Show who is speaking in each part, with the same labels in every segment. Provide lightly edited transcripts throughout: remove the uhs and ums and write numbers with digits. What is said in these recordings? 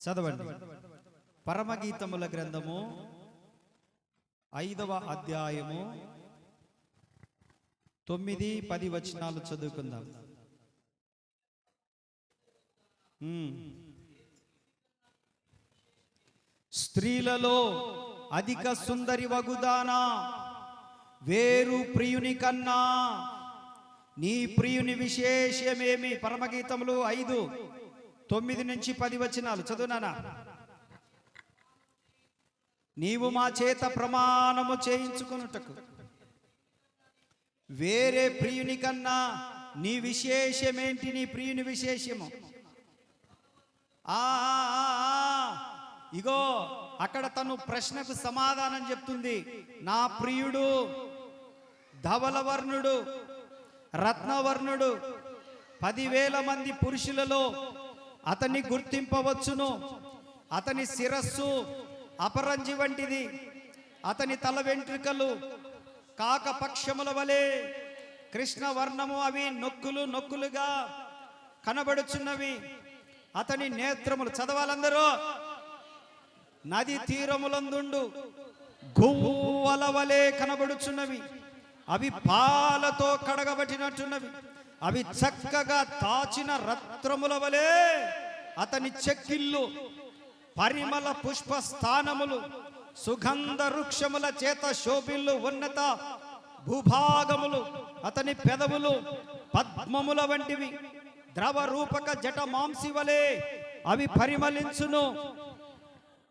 Speaker 1: చదవండి. పరమగీతముల గ్రంథము 5వ అధ్యాయము 9-10 వచనాలు చదువుకుందాం. స్త్రీలలో అధిక సుందరి వగుదానా, వేరు ప్రియుని కన్నా నీ ప్రియుని విశేషమేమి? పరమగీతములు 5:9-10 వచనాలు చదువునానా. నీవు మా చేత ప్రమాణము చేయించుకొనుటకు వేరే ప్రియుని కన్నా నీ విశేషమేంటి? నీ ప్రియుని విశేషము ఇగో అక్కడ తను ప్రశ్నకు సమాధానం చెప్తుంది. నా ప్రియుడు ధవలవర్ణుడు, రత్నవర్ణుడు, 10,000 మంది పురుషులలో అతన్ని గుర్తింపవచ్చును. అతని శిరస్సు అపరంజి వంటిది, అతని తల వెంట్రుకలు కాకపక్షముల వలె కృష్ణ వర్ణము, అవి నొక్కులు నొక్కులుగా కనబడుచున్నవి. అతని నేత్రములు, చదవాలందరూ, నది తీరములందుండు గువ్వల వలె కనబడుచున్నవి. అవి పాలతో కడగబట్టినట్టున్నవి. అవి చక్కగా తాచిన రత్నముల వలె అతని చెక్కిళ్ళు, పరిమళ పుష్ప స్థానములు, సుగంధ వృక్షముల చేత శోభిల్లు ఉన్నత భూభాగములు. అతని పెదవులు పద్మముల వంటివి, ద్రవ రూపక జట మాంసి వలె అవి పరిమళించును.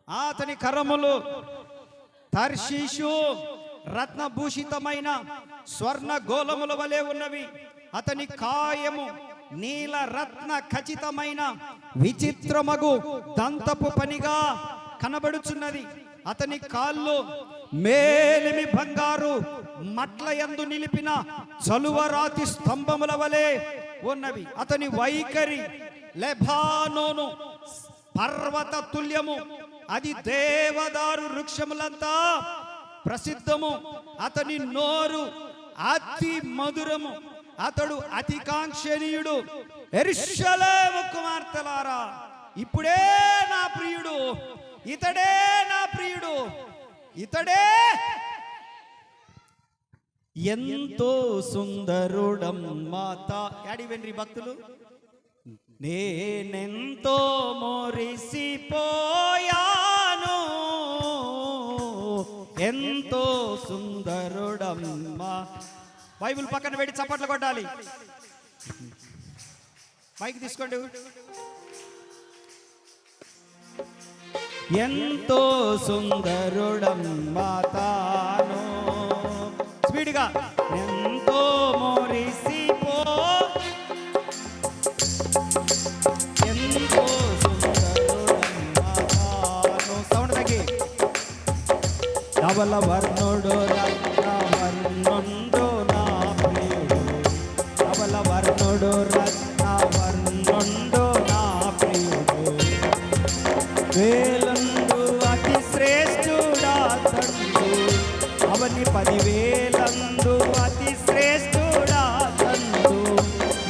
Speaker 1: అతని కరములు తర్షీషు రత్నభూషితమైన స్వర్ణ గోళముల వలె ఉన్నవి. అతని కాయము నీల రత్న ఖచ్చితమైన విచిత్రమగు దంతపు పనిగా కనబడుచున్నది. అతని కాళ్ళు మేలిమి బంగారు మట్ల యందు నిలిపిన చలువరాతి స్తంభముల వలె ఉన్నవి. అతని వైఖరి లెబానోను పర్వత తుల్యము, అది దేవదారు వృక్షములంతా ప్రసిద్ధము. అతని నోరు అతి మధురము, అతడు అతి కాంక్షణీయుడు. యెరూషలేము కుమార్తెలారా, ఇప్పుడే నా ప్రియుడు, ఇతడే నా ప్రియుడు, ఇతడే ఎంతో సుందరుడమ్మాత. యాడి వెండ్రి భక్తులు, నేనెంతో మోరిసిపోయాను, ఎంతో సుందరుడమ్మా. బైబిల్ పక్కన పెట్టి చప్పట్లు కొట్టాలి. మైక్ తీసుకోండి. ఎంతో సుందరుడమ్మా తాను, స్పీడ్గా. ఎంతో మోరిసిపో, ఎంతో సుందరుడమ్మా తాను. సౌండ్ తగ్గి. ధవల వర్ణుడు రత్నవర్ణుడు నా ప్రియుడు, ధవల వర్ణుడు రత్నవర్ణుడు నా ప్రియుడు. వేలందు అతి శ్రేష్ఠుడా తండ్రి, అవని 10,000 అతి శ్రేష్ఠుడా తండ్రి.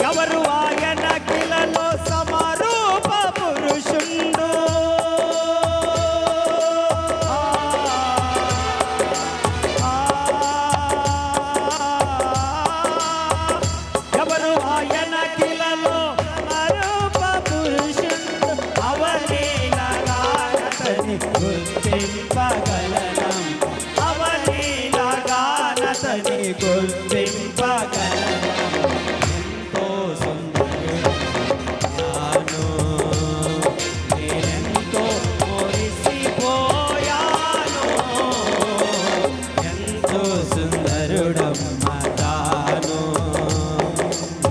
Speaker 1: ఎవరు ఆయన కిలలో సమరూప పురుషుండు, ఎవరు ఆయన కిలలో సమరూప పురుషుండు. అవలీలగానతని గుర్తింపగలనం, అవలీలగానతని గుర్తింపగలనం. ఎంతో సుందరుడు నేనెంతో మురిసిపోయాను, ఎంతో సుందరుడమ్మ తాను,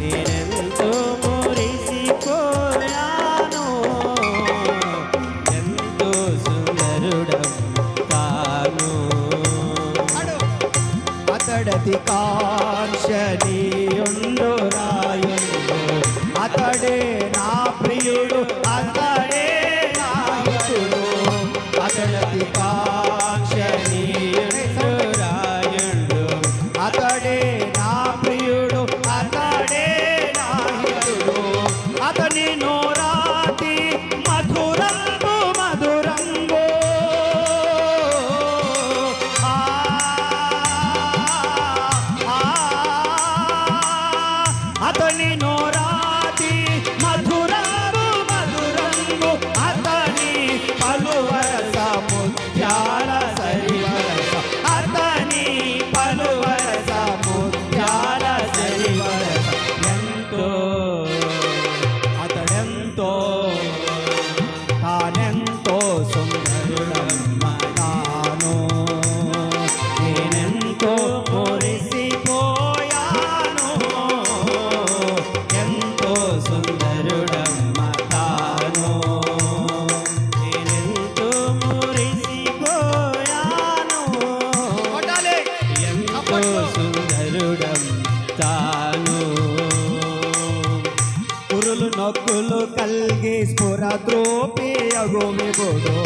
Speaker 1: నేనెంతో మురిసిపోయాను, ఎంతో సుందరుడమ్మ తాను. అతని పలువరస ముత్యాల సరివరస, అతని పలువరస ముత్యాల సరివరస. ఎంతో అతడెంతో తానెంతో సుందరుడమ్మ తాను, నేనెంతో మురిసిపోయాను. ఎంతో సుందరుడమ్మ తాను, నేనెంతో మురిసిపోయాను. ఎంతో సుందరుడం తాను. పురులు నొక్కులు కల్గి స్ఫుర ద్రోపి అగు విభుడు,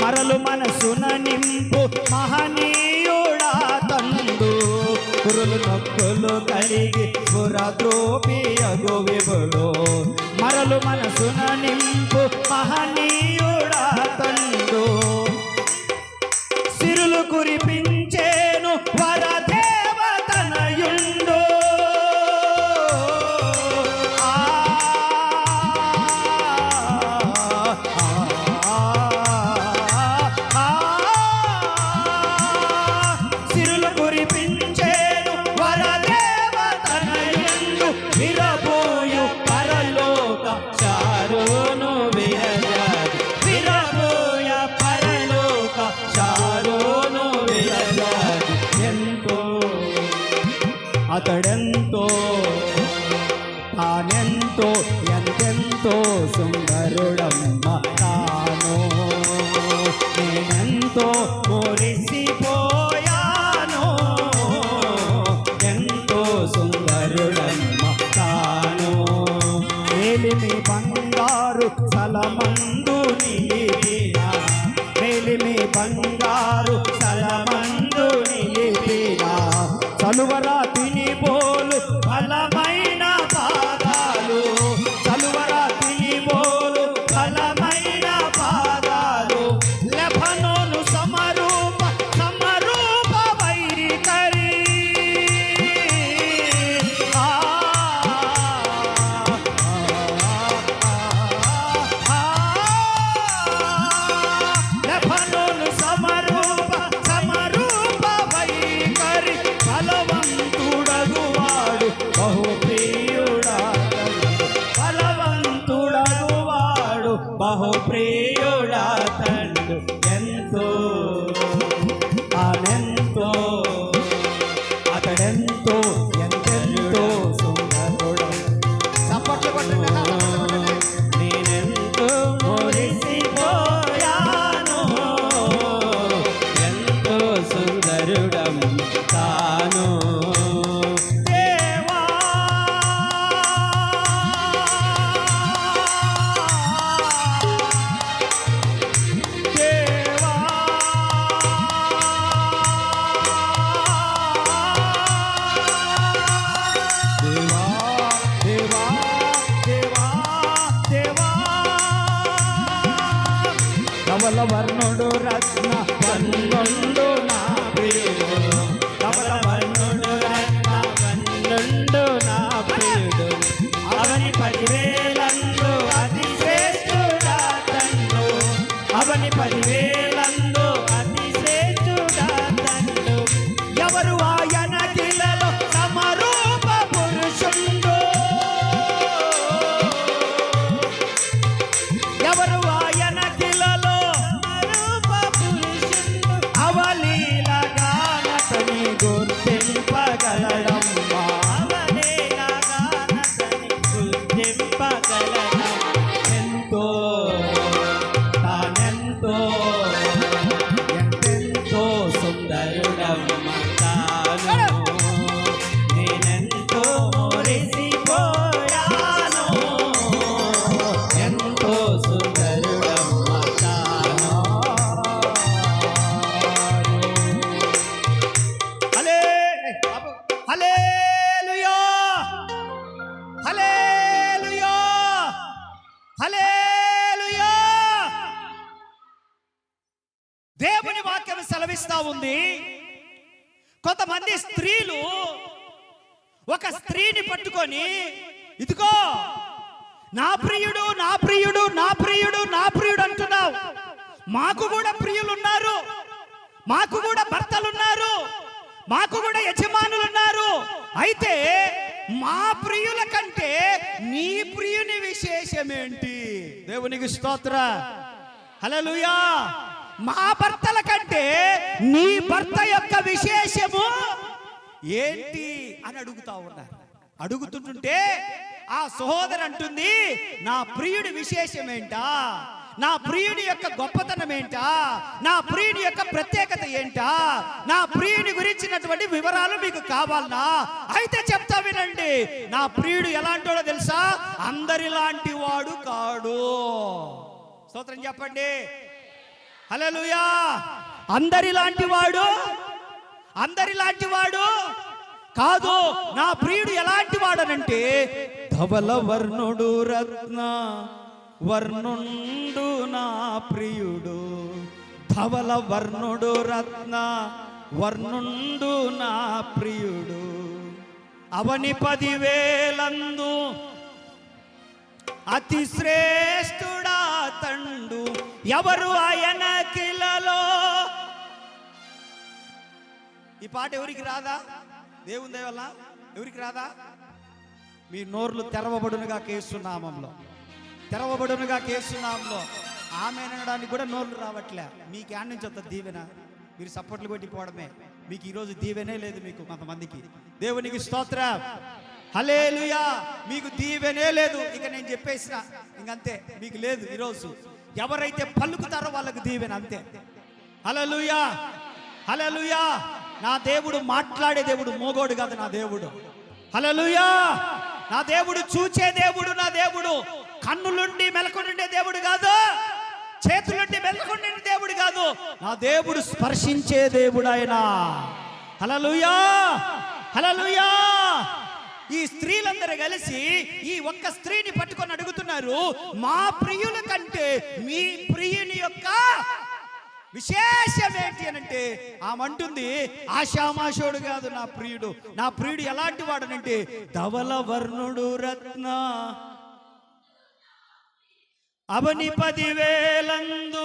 Speaker 1: మరలు మనసున నింపు మహనీయుడా తండు. పురులు నొక్కులు కలిగి స్ఫుర ద్రోపి అగు విభుడు, మరలు మనసున నింపు మహనీయుడా తండు. సిరులు కురిపించేను వరదేవతనయుండు. సిరులు కురిపించేను వరదేవతనయుండు. విరబోయు పరలోక చారును విరజాది, విరబోయ పరలోక చారును విరజాది. ఎంతో అతడెంతో తానెంతో ఎంతెంతో సుందరుడమ్మ తాను, నేనెంతో మురిసిపోయాను. ఎంతో సుందరుడమ్మ తాను. మేలిమి బంగారు సలమందు నిలిపిన, మేలిమి బంగారు సలమందు నిలిపిన, చలువరా తిని పోలు బలమైన పాదాలు, చలువరా తిని పోలు బలమైన పాదాలు. లెబనోను సమరూప సమరూప వైరికరి, లెబనోను సమరూప సమరూప వైరికరి. బలవంతుడగువాడు బహుప్రియుడా, బలవంతుడగువాడు బహుప్రియుడా తండు. ఎంతో తానెంతో అతడెంతో ఎంతెంతో సుందరుడు. చప్పట్లు కొట్టండి. నేనెంతో మురిసిపోయాను. ఎంతో సుందరుడం తాను. దేవా దేవా దేవా దేవా దేవా దేవా. కమల వర్ణుడు రత్న వర్ణుడు నా ప్రియుడు, కమల వర్ణుడు రత్న వర్ణుడు నా ప్రియుడు. అవని 10,000 అతి శ్రేష్ఠుడా తండు, అవని 10,000 అతి శ్రేష్ఠుడా తండు. ఎవరు ఆయన కిలలో సమరూప పురుషుండు, ఎవరు ఆయన కిలలో సమరూప పురుషుండు. అవలీలగానతని గుర్తింపగలడమ్మా, అవలీలగానతని గుర్తింపగలడం. ఎంతో తానెంతో ఎంతెంతో సుందరుడమ్మ తాను, నేనెంతో మురిసిపోయాను. ఎంతో సుందరుడమ్మ తాను. హల్లెలూయా హల్లెలూయా హల్లెలూయా. దేవుని వాక్యం సెలవిస్తా ఉంది, కొంతమంది స్త్రీలు ఒక స్త్రీని పట్టుకొని, ఇదిగో నా ప్రియుడు నా ప్రియుడు నా ప్రియుడు నా మాకు కూడా ప్రియులున్నారు, మాకు కూడా భర్తలున్నారు, మాకు కూడా యజమానులు ఉన్నారు. అయితే మా ప్రియుల కంటే నీ ప్రియుని విశేషమేంటి? దేవునికి స్తోత్ర, హల్లెలూయా. మా భర్తల కంటే నీ భర్త యొక్క విశేషము ఏంటి అని అడుగుతా ఉన్నారు. అడుగుతుంటే ఆ సహోదరు అంటుంది, నా ప్రియుడి విశేషం ఏంటా, నా ప్రియుని యొక్క గొప్పతనం ఏంటా, నా ప్రియుని యొక్క ప్రత్యేకత ఏంటా, నా ప్రియుని గురించినటువంటి వివరాలు మీకు కావాలనా? అయితే చెప్తా వినండి. నా ప్రియుడు ఎలాంటోడో తెలుసా? అందరిలాంటి వాడు కాడు. స్తోత్రం చెప్పండి, హల్లెలూయా. అందరిలాంటి వాడు, అందరిలాంటి వాడు కాదు. నా ప్రియుడు ఎలాంటి వాడనంటే ధవల వర్ణుడు, రత్న వర్ణుండు నా ప్రియుడు. ధవల వర్ణుడు, రత్న వర్ణుండు నా ప్రియుడు. అవని 10,000 అతి శ్రేష్ఠుడా తండు, ఎవరు ఆయన కిలలో. ఈ పాట ఎవరికి రాదా? దేవుని దయ వల్ల ఎవరికి రాదా? మీ నోర్లు తెరవబడునుగా యేసునామములో, తెరవబడునుగా యేసునామములో. ఆమె అనడానికి కూడా నోర్లు రావట్లే. మీకు యాడ్ నుంచి వద్ద దీవెన, మీరు సపోర్ట్లు కొట్టిపోవడమే. మీకు ఈరోజు దీవెనే లేదు మీకు కొంతమందికి. దేవునికి స్తోత్రం, హల్లెలూయా. మీకు దీవెనే లేదు. ఇక నేను చెప్పేసిన ఇంకంతే, మీకు లేదు ఈరోజు. ఎవరైతే పలుకుతారో వాళ్ళకి దీవెన, అంతే. హల్లెలూయా, హల్లెలూయా. నా దేవుడు మాట్లాడే దేవుడు, మోగోడు కాదు నా దేవుడు. హల్లెలూయా. నా దేవుడు చూచే దేవుడు, నా దేవుడు కన్నులుండి మెలకొండే దేవుడు కాదు, చేతులుండి మెలకొండే దేవుడు కాదు. నా దేవుడు స్పర్శించే దేవుడు ఆయన. హల్లెలూయా, హల్లెలూయా. ఈ స్త్రీలందరూ కలిసి ఈ ఒక్క స్త్రీని పట్టుకొని అడుగుతున్నారు, మా ప్రియుల కంటే మీ ప్రియుని యొక్క విశేషం ఏంటి అని అంటే, ఆమె అంటుంది, ఆషామాషోడు కాదు నా ప్రియుడు. నా ప్రియుడు ఎలాంటి వాడనంటే ధవల వర్ణుడు, రత్న అవని 10,000.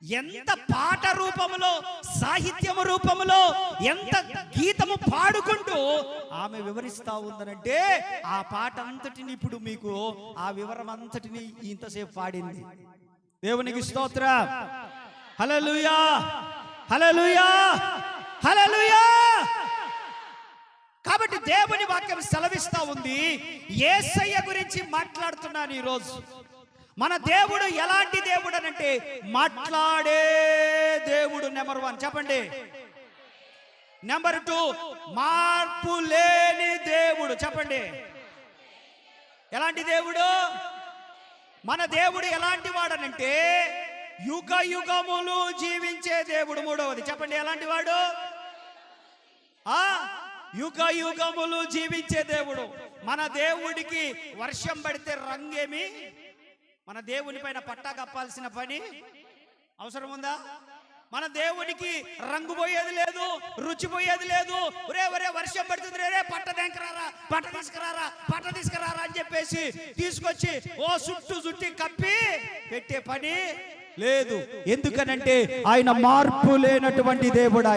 Speaker 1: ఎంత పాట రూపములో, సాహిత్యము రూపములో, ఎంత గీతము పాడుకుంటూ ఆమె వివరిస్తా ఉందనంటే, ఆ పాట అంతటిని ఇప్పుడు మీకు ఆ వివరం అంతటిని ఇంతసేపు పాడింది. దేవునికి స్తోత్రం, హల్లెలూయా, హల్లెలూయా, హల్లెలూయా. కాబట్టి దేవుని వాక్యం సెలవిస్తా ఉంది. యేసయ్య గురించి మాట్లాడుతున్నాను ఈరోజు. మన దేవుడు ఎలాంటి దేవుడు అనంటే మాట్లాడే దేవుడు. నెంబర్ 1 చెప్పండి. నెంబర్ 2 మార్పు లేని దేవుడు. చెప్పండి, ఎలాంటి దేవుడు? మన దేవుడు ఎలాంటి వాడనంటే యుగ యుగములు జీవించే దేవుడు. 3వది చెప్పండి, ఎలాంటి వాడు? యుగ యుగములు జీవించే దేవుడు. మన దేవుడికి వర్షం పడితే రంగేమి? మన దేవుని పైన పట్టా కప్పాల్సిన పని అవసరం ఉందా? మన దేవునికి రంగు పోయేది లేదు, రుచి పోయేది లేదు. ఒరే ఒరే వర్షం పడుతుంది, రే పట్ట దగ్గరారా, పట్ట తీసుకురారా, పట్ట తీసుకురారా అని చెప్పేసి తీసుకొచ్చి ఓ చుట్టి కప్పి పెట్టే పని లేదు. ఎందుకనంటే ఆయన మార్పు లేనటువంటి దేవుడు.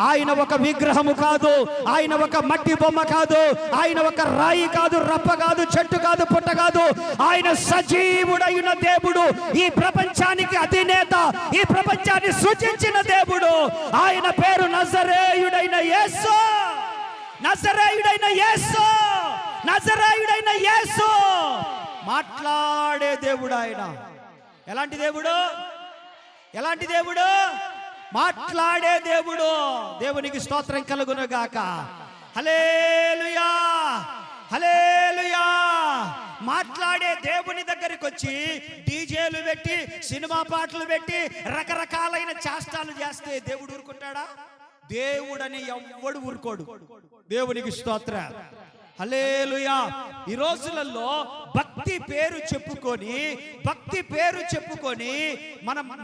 Speaker 1: ఆయన ఒక విగ్రహము కాదు, ఆయన ఒక మట్టి బొమ్మ కాదు, ఆయన ఒక రాయి కాదు, రప్ప కాదు, చెట్టు కాదు, పుట్ట కాదు. ఆయన సజీవుడైన దేవుడు, ఈ ప్రపంచానికి అధినేత, ఈ ప్రపంచాన్ని సృజించిన దేవుడు. ఆయన పేరు నజరేయుడైన యేసు, నజరేయుడైన యేసు, నజరేయుడైన యేసు. మాట్లాడే దేవుడు ఆయన. ఎలాంటి దేవుడు? ఎలాంటి దేవుడు? మాట్లాడే దేవుడు. దేవునికి స్తోత్రం కలుగును గాక. హల్లెలూయా, హల్లెలూయా. మాట్లాడే దేవుని దగ్గరికి వచ్చి డీజేలు పెట్టి, సినిమా పాటలు పెట్టి, రకరకాలైన చేష్టాలు చేస్తే దేవుడు ఊరుకుంటాడా? దేవుడని ఎవ్వడు ఊరుకోడు. దేవునికి స్తోత్రం, హల్లెలూయా. ఈ రోజులలో భక్తి పేరు చెప్పుకొని, భక్తి పేరు చెప్పుకొని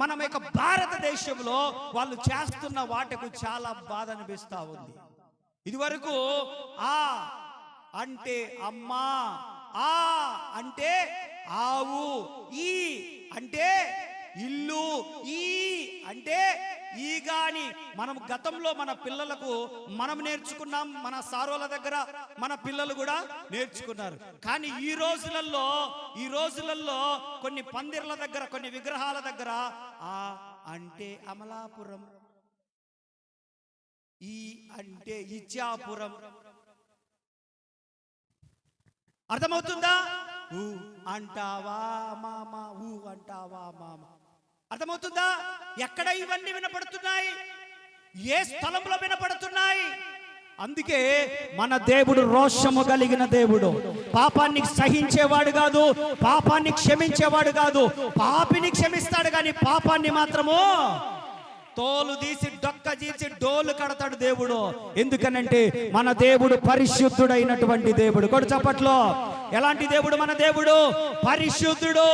Speaker 1: మన యొక్క భారతదేశంలో వాళ్ళు చేస్తున్న వాటికి చాలా బాధ అనిపిస్తా ఉంది. ఇదివరకు ఆ అంటే అమ్మా, ఆ అంటే ఆవు, ఈ అంటే ఇల్లు, ఈ అంటే ఈ గాని మనం గతంలో మన పిల్లలకు మనం నేర్చుకున్నాం, మన సారోల దగ్గర మన పిల్లలు కూడా నేర్చుకున్నారు. కానీ ఈ రోజులలో కొన్ని పందిర్ల దగ్గర, కొన్ని విగ్రహాల దగ్గర ఆ అంటే అమలాపురం, ఈ అంటే ఇచ్చాపురం. అర్థమవుతుందా? ఊ అంటావా మామ, ఊ అంటావా మామ. అర్థమవుతుందా? ఎక్కడ ఇవన్నీ వినపడుతున్నాయి? ఏ స్థలంలో వినపడుతున్నాయి? అందుకే మన దేవుడు రోషము కలిగిన దేవుడు. పాపాన్ని సహించేవాడు కాదు, పాపాన్ని క్షమించేవాడు కాదు. పాపిని క్షమిస్తాడు కానీ పాపాన్ని మాత్రము తోలు తీసి డొక్క తీసి డోలు కడతాడు దేవుడు. ఎందుకనంటే మన దేవుడు పరిశుద్ధుడైనటువంటి దేవుడు. కొడు చప్పట్లో. ఎలాంటి దేవుడు మన దేవుడు? పరిశుద్ధుడు.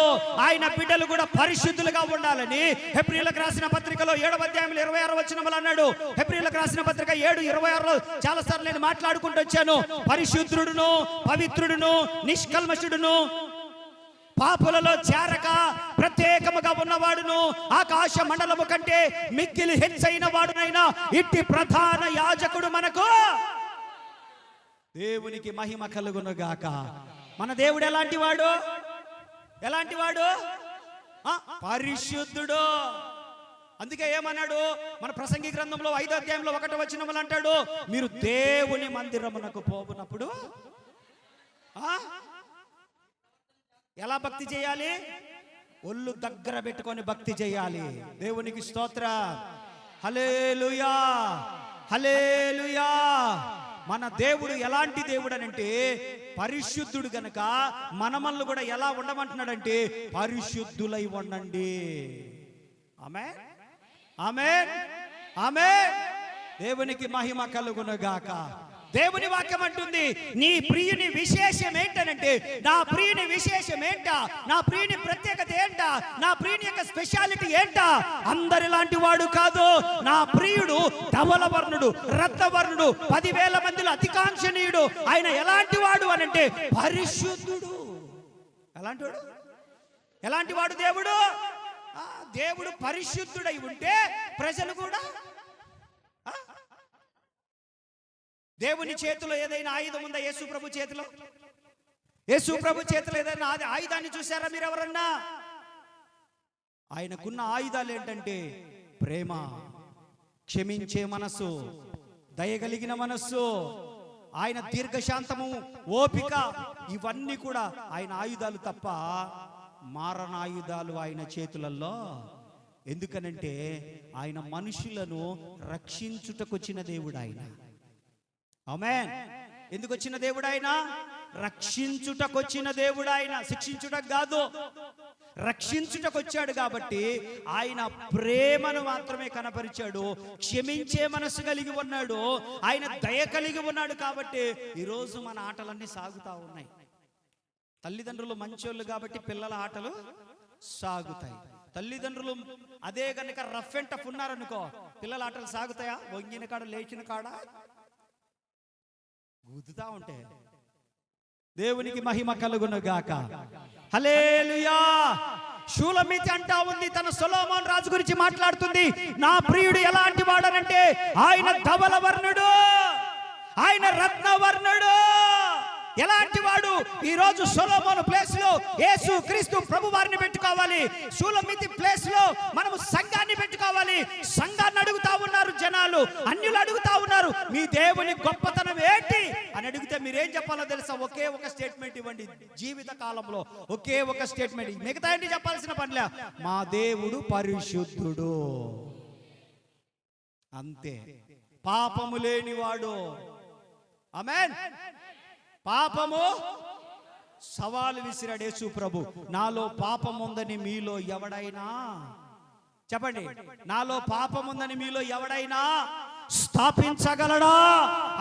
Speaker 1: ఆయన బిడ్డలు కూడా పరిశుద్ధులుగా ఉండాలని హెబ్రీయులకు రాసిన పత్రికలో 7వ అధ్యాయంలో 26వ వచనంలో అన్నాడు. హెబ్రీయులకు రాసిన పత్రిక 7:26లో చాలా సార్లు నేను మాట్లాడుకుంటూ వచ్చాను. పరిశుద్ధుడును, పవిత్రుడును, నిష్కల్మషుడును, పాపులలో చేరక ప్రత్యేకముగా ఉన్నవాడును, ఆకాశ మండలము కంటే మిక్కిలి హెచ్చైన వాడునైనా ఇట్టి ప్రధాన యాజకుడు మనకు. దేవునికి మహిమ కలుగును గాక. మన దేవుడు ఎలాంటి వాడు? ఎలాంటి వాడు? పరిశుద్ధుడు. అందుకే ఏమన్నాడు? మన ప్రసంగి గ్రంథంలో 5వ అధ్యాయంలో 1వ వచనములు అంటాడు, మీరు దేవుని మందిరమునకు పోవునప్పుడు ఎలా భక్తి చేయాలి? ఒళ్ళు దగ్గర పెట్టుకొని భక్తి చేయాలి. దేవునికి స్తోత్ర. హల్లెలూయా, హల్లెలూయా. మన దేవుడు ఎలాంటి దేవుడు అనంటే పరిశుద్ధుడు గనక మనమల్ని కూడా ఎలా ఉండమంటున్నాడంటే పరిశుద్ధులై ఉండండి. ఆమేన్, ఆమేన్, ఆమేన్. దేవునికి మహిమ కలుగును గాక. దేవుని వాక్యం అంటుంది, నీ ప్రియుని విశేషం ఏంటనంటే, నా ప్రియుని విశేషం ఏంటా, నా ప్రియుని ప్రత్యేకత ఏంటా, నా ప్రియుని యొక్క స్పెషాలిటీ ఏంటా? అందరిలాంటి వాడు కాదు. నా ప్రియుడు ధవలవర్ణుడు, రత్నవర్ణుడు, 10,000 మందిలో అతికాంక్షణీయుడు. ఆయన ఎలాంటి వాడు అనంటే పరిశుద్ధుడు. ఎలాంటి వాడు? ఎలాంటి వాడు దేవుడు? దేవుడు పరిశుద్ధుడై ఉంటే ప్రజలు కూడా దేవుని చేతిలో ఏదైనా ఆయుధం ఉందా? యేసు ప్రభు చేతిలో, యేసు ప్రభు చేతిలో ఏదైనా ఆయుధాన్ని చూసారా మీరు ఎవరన్నా? ఆయనకున్న ఆయుధాలు ఏంటంటే ప్రేమ, క్షమించే మనస్సు, దయగలిగిన మనస్సు, ఆయన దీర్ఘశాంతము, ఓపిక. ఇవన్నీ కూడా ఆయన ఆయుధాలు తప్ప మారణాయుధాలు ఆయన చేతులలో. ఎందుకనంటే ఆయన మనుషులను రక్షించుటకొచ్చిన దేవుడు ఆయన. ఆమేన్. ఎందుకు వచ్చిన దేవుడు ఆయన? రక్షించుటకొచ్చిన దేవుడు ఆయన. శిక్షించుటకు కాదు, రక్షించుటకు వచ్చాడు. కాబట్టి ఆయన ప్రేమను మాత్రమే కనపరిచాడు. క్షమించే మనసు కలిగి ఉన్నాడు. ఆయన దయ కలిగి ఉన్నాడు. కాబట్టి ఈరోజు మన ఆటలన్నీ సాగుతా ఉన్నాయి. తల్లిదండ్రులు మంచోళ్ళు కాబట్టి పిల్లల ఆటలు సాగుతాయి. తల్లిదండ్రులు అదే గనుక రఫ్ అండ్ టఫ్ ఉన్నారనుకో, పిల్లల ఆటలు సాగుతాయా? వంగిన కాడ, లేచిన కాడ గుద్దుతా ఉంటే. దేవునికి మహిమ కలుగును గాక. హల్లెలూయా. షూలమితి అంటా ఉంది, తన సొలొమోను రాజు గురించి మాట్లాడుతుంది. నా ప్రియుడు ఎలాంటి వాడనంటే ఆయన ధవలవర్ణుడు, ఆయన రత్నవర్ణుడు. ఎలాంటి వాడు? ఈ రోజు సొలొమోను ప్లేస్ లో యేసు క్రీస్తు ప్రభు వారిని పెట్టుకోవాలి. షూలమితి ప్లేస్ లో మనము సంఘాన్ని పెట్టుకోవాలి. సంఘాన్ని అడుగుతా ఉన్నారు జనాలు, అన్యులు అడుగుతా ఉన్నారు, మీ దేవుని గొప్పతనం ఏంటి అని అడిగితే మీరేం చెప్పాలో తెలుసా? ఒకే ఒక స్టేట్మెంట్ ఇవ్వండి. జీవిత కాలంలో ఒకే ఒక స్టేట్మెంట్. మిగతా ఏంటి చెప్పాల్సిన పనిలే. మా దేవుడు పరిశుద్ధుడు, అంతే. పాపము లేనివాడు. ఆమేన్. పాపము సవాలు విసిరాడు యేసు ప్రభు. నాలో పాపం ఉందని మీలో ఎవడైనా, చెప్పండి, నాలో పాపం ఉందని మీలో ఎవడైనా స్థాపించగలడా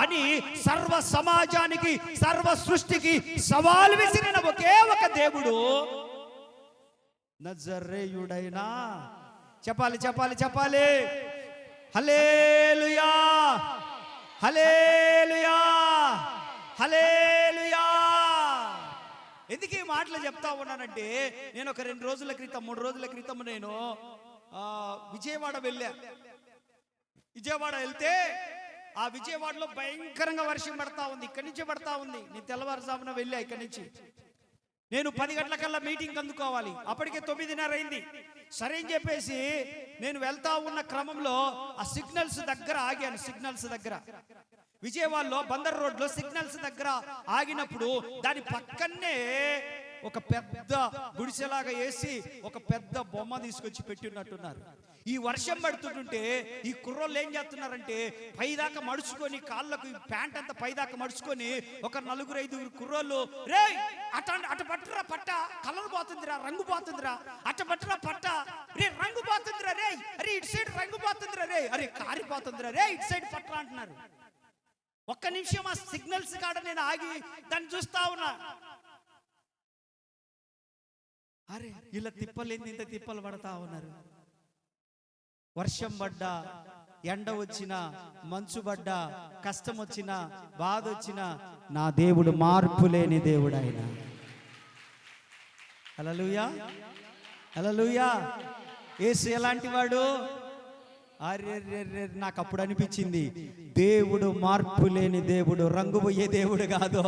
Speaker 1: అని సర్వ సమాజానికి, సర్వ సృష్టికి సవాలు విసిరిన ఒకే ఒక దేవుడు నజరేయుడైనా. చెప్పాలి, చెప్పాలి, చెప్పాలి. హల్లెలూయా, హల్లెలూయా, హల్లెలూయా. ఎందుకు ఈ మాటలు చెప్తా ఉన్నానంటే, నేను ఒక 2 రోజుల క్రితం 3 రోజుల క్రితం నేను విజయవాడ వెళ్ళా. విజయవాడ వెళ్తే ఆ విజయవాడలో భయంకరంగా వర్షం పడతా ఉంది. ఇక్కడి నుంచి పడతా ఉంది. నేను తెల్లవారుజామున వెళ్ళా. ఇక్కడి నుంచి నేను 10 గంటలకల్లా మీటింగ్ అందుకోవాలి. అప్పటికే 9:30 అయింది. సరే అని చెప్పేసి నేను వెళ్తా ఉన్న క్రమంలో ఆ సిగ్నల్స్ దగ్గర ఆగాను. సిగ్నల్స్ దగ్గర విజయవాడలో బందర్ రోడ్లో సిగ్నల్స్ దగ్గర ఆగినప్పుడు దాని పక్కనే ఒక పెద్ద గుడిసెలాగా వేసి ఒక పెద్ద బొమ్మ తీసుకొచ్చి పెట్టినట్టున్నారు. ఈ వర్షం పడుతుంటే ఈ కుర్రోళ్ళు ఏం చేస్తున్నారంటే పైదాకా మడుచుకొని, కాళ్ళకు ప్యాంట్ అంతా పైదాకా మడుచుకొని ఒక 4-5 కుర్రోళ్ళు, రే అట పట్టురా పట్ట, కలర్ పోతుందిరా, రంగు పోతుందిరా, అట పట్టురా పట్ట, రే రంగు పోతుందిరా, రే అరే ఇటు సైడ్ రంగు పోతుందిరా, రే అరే కారిపోతుందిరా, రే ఇటు సైడ్ పట్టరా అంటున్నారు. ఒక్క నిమిషం ఆ సిగ్నల్స్ కాడ నేను ఆగి దాన్ని చూస్తా ఉన్నా. అరే ఇలా తిప్పలేంది, ఇంత తిప్పలు పడతా ఉన్నారు. వర్షం పడ్డా, ఎండ వచ్చినా, మంచు పడ్డా, కష్టం వచ్చినా, బాధ వచ్చినా, నా దేవుడు మార్పు లేని దేవుడు ఆయన. హల్లెలూయా, హల్లెలూయా. యేసు ఎలాంటి వాడు? అరే నాకు అప్పుడు అనిపించింది, దేవుడు మార్పు లేని దేవుడు, రంగు పోయే దేవుడు కాదు,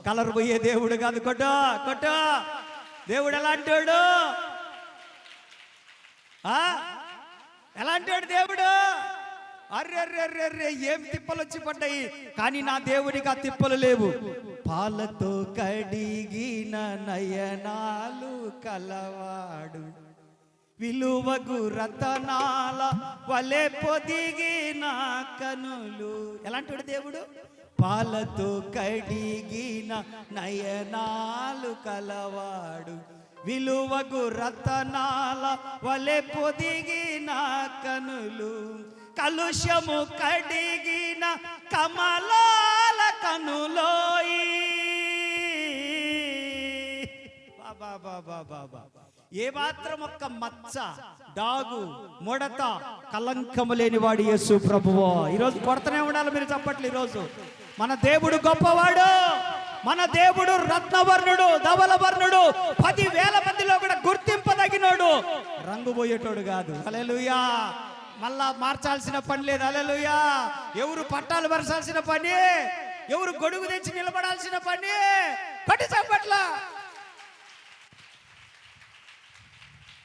Speaker 1: కలర్ పోయే దేవుడు కాదు. కొట్ట దేవుడు ఎలాంటి వాడు? ఎలాంటి వాడు దేవుడు? అర్రెర్రెర్రెర్రె ఏం తిప్పలు వచ్చి పడ్డాయి, కానీ నా దేవుడికి ఆ తిప్పలు లేవు. పాలతో కడిగిన నయనాలు కలవాడు, విలువగు రతనాల వలె పొదిగిన కనులు. ఎలాంటి వాడు దేవుడు? పాలతో కడిగిన నయనాలు కలవాడు, విలువగు రతనాల వలె పొదిగిన కనులు, కలుషము కడిగిన కమలాల కనులోయి. బాబా ఏ మాత్రం ఒక్క మచ్చ, డాగు, ముడత, కలంకము లేని వాడు యేసు ప్రభువు. ఈరోజు కొడతనే ఉండాలి మీరు చప్పట్లు. ఈరోజు మన దేవుడు గొప్పవాడు, మన దేవుడు రత్నవర్ణుడు, ధవలవర్ణుడు, 10,000 మందిలో కూడా గుర్తింపదగినోడు, రంగు పోయేటోడు కాదు. హల్లెలూయా. మళ్ళా మార్చాల్సిన పని లేదు. హల్లెలూయా. ఎవరు పట్టాలు పరచాల్సిన పని, ఎవరు గొడుగు తెచ్చి నిలబడాల్సిన పని. పట్టి చప్పట్ల.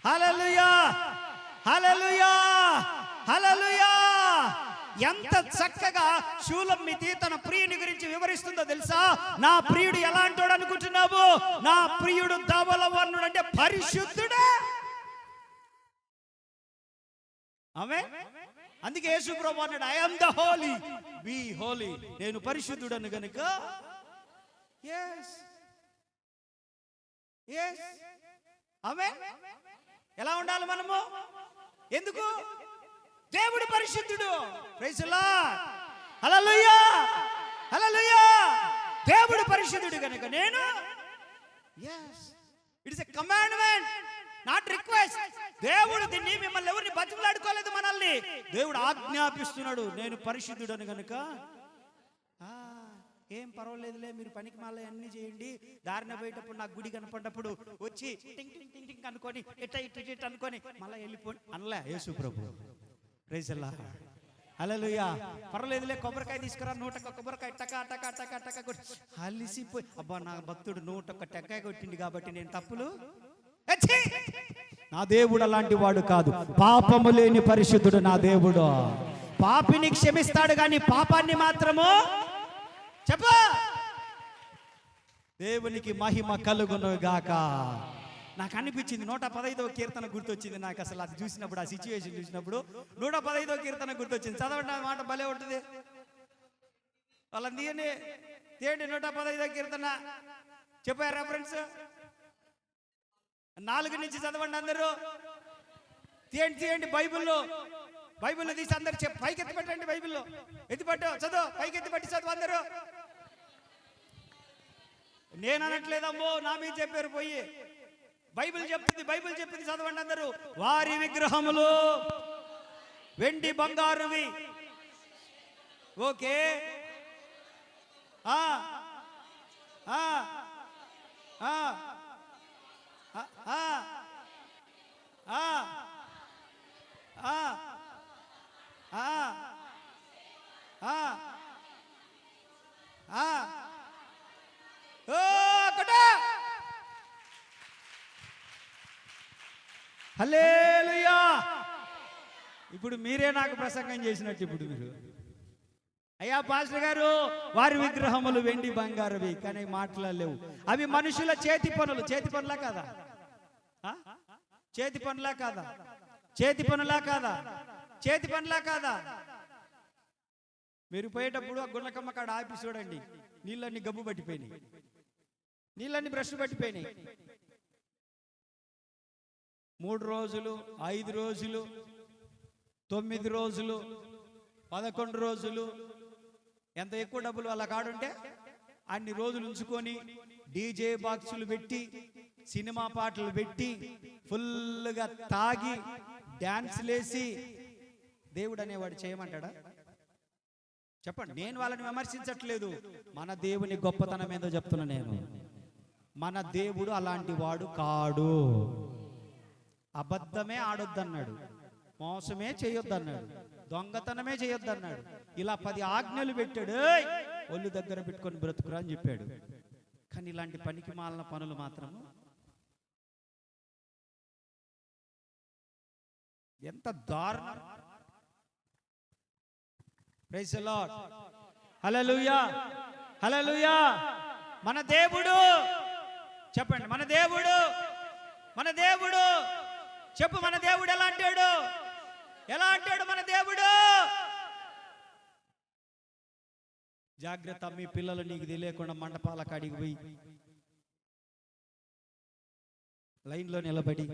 Speaker 1: హల్లెలూయా, హల్లెలూయా, హల్లెలూయా. ఎంత చక్కగా షూలమ్మితి తన ప్రియుని గురించి వివరిస్తుందో తెలుసా? నా ప్రియుడు ఎలాంటోడు అనుకుంటున్నావు? నా ప్రియుడు ధవలవర్ణుడు అంటే పరిశుద్ధుడే. ఆమేన్. అందుకే యేసు ప్రభువు అన్నాడు, I am the holy, be holy. నేను పరిశుద్ధుడను గనుక. yes yes ఆమేన్. ఎలా ఉండాలి మనము? ఎందుకు? దేవుడు పరిశుద్ధుడు. Praise the Lord. Hallelujah, hallelujah. దేవుడు పరిశుద్ధుడు కనుక నేను, yes, it is a commandment, not request. దేవుడు దీన్ని మిమ్మల్ని ఎవరిని బతిమలాడుకోలేదు, మనల్ని దేవుడు ఆజ్ఞాపిస్తున్నాడు. నేను పరిశుద్ధుడను కనుక ఏం పర్వాలేదులే, మీరు పనికి మళ్ళీ అన్ని చేయండి. దారిన పోయేటప్పుడు నాకు గుడి కనపడ్డప్పుడు వచ్చి టింగ్ టింగ్ టింగ్ టింగ్ అనుకొని ఇట్ట అనుకొని మళ్ళీ వెళ్ళిపోయి అనలే యేసు ప్రభు. Praise the Lord. హల్లెలూయా. పర్వాలేదులే, కొబ్బరికాయ తీసుకురా, 101 కొబ్బరికాయ టకా టకా టకా టకా కొట్టి అలిసిపోయి, అబ్బా నా భక్తుడు 101 టెక్కాయ కొట్టింది కాబట్టి నేను తప్పులు. నా దేవుడు అలాంటి వాడు కాదు. పాపము లేని పరిశుద్ధుడు నా దేవుడు. పాపిని క్షమిస్తాడు కానీ పాపాన్ని మాత్రము చెప్ప. దేవునికి మహిమ కలుగును గాక. నాకు అనిపించింది 115వ కీర్తన గుర్తొచ్చింది. నాకు అసలు అది చూసినప్పుడు, ఆ సిచ్యువేషన్ చూసినప్పుడు 115వ కీర్తన గుర్తొచ్చింది. చదవండి, మాట భలే ఉంటుంది. వాళ్ళని తీయండి 115వ కీర్తన. చెప్పారు రెఫరెన్స్ 4 నుంచి చదవండి అందరూ. తీయండి బైబిల్లో తీసి అందరు పైకి ఎత్తి పెట్టండి. బైబిల్లో ఎత్తిపట్టు చదువు, పైకి ఎత్తిపట్టి చదువు అందరూ. నేను అనట్లేదమ్మో, నా మీద చెప్పారు పోయి. బైబిల్ చెప్తుంది చదవండి అందరూ. వారి విగ్రహములు వెండి బంగారువి. ఓకే. ఆ, ఆ, ఆ, ఆ, ఆ, ఆ, ఆ, ఆ. ఓ, ఒకటే. హల్లెలూయా. ఇప్పుడు మీరే నాకు ప్రసంగం చేసినట్టు. ఇప్పుడు మీరు, అయ్యా పాస్టర్ గారు, వారి విగ్రహములు వెండి బంగారవి కానీ మాట్లాడలేవు, అవి మనుషుల చేతి పనులు. చేతి పనులా కాదా? చేతి పనులా కాదా? చేతి పనులా కాదా? చేతి పనులా కాదా? మీరు పోయేటప్పుడు ఆ గుండ్లకమ్మ కాడ ఆపి చూడండి, నీళ్ళన్నీ గబ్బు పట్టిపోయినాయి, నీళ్ళన్నీ బ్రష్ పట్టిపోయినాయి. 3 రోజులు, 5 రోజులు, 9 రోజులు, 11 రోజులు, ఎంత ఎక్కువ డబ్బులు వాళ్ళ కాడుంటే అన్ని రోజులు ఉంచుకొని డీజే బాక్సులు పెట్టి, సినిమా పాటలు పెట్టి, ఫుల్గా తాగి డాన్స్లేసి దేవుడు అనేవాడు చేయమంటాడా? చెప్పండి. నేను వాళ్ళని విమర్శించట్లేదు, మన దేవుని గొప్పతనం ఏదో చెప్తున్నా నేను. మన దేవుడు అలాంటి వాడు కాడు. అబద్ధమే ఆడొద్దన్నాడు, మోసమే చేయొద్దన్నాడు, దొంగతనమే చేయొద్దన్నాడు. ఇలా 10 ఆజ్ఞలు పెట్టాడు. ఒళ్ళు దగ్గర పెట్టుకొని బ్రతుకురా అని చెప్పాడు. కానీ ఇలాంటి పనికి మాలిన పనులు మాత్రము ఎంత దారుణం. Praise the Lord. Hallelujah, hallelujah. మన దేవుడు, చెప్పండి, మన దేవుడు, మన దేవుడు. చెప్పు, మన దేవుడు ఎలా అంటాడు? ఎలా అంటాడు మన దేవుడు? జాగ్రత్త, మీ పిల్లలు నీకు తెలియకుండా మండపాల కాడికి పోయి లైన్లో నిలబడి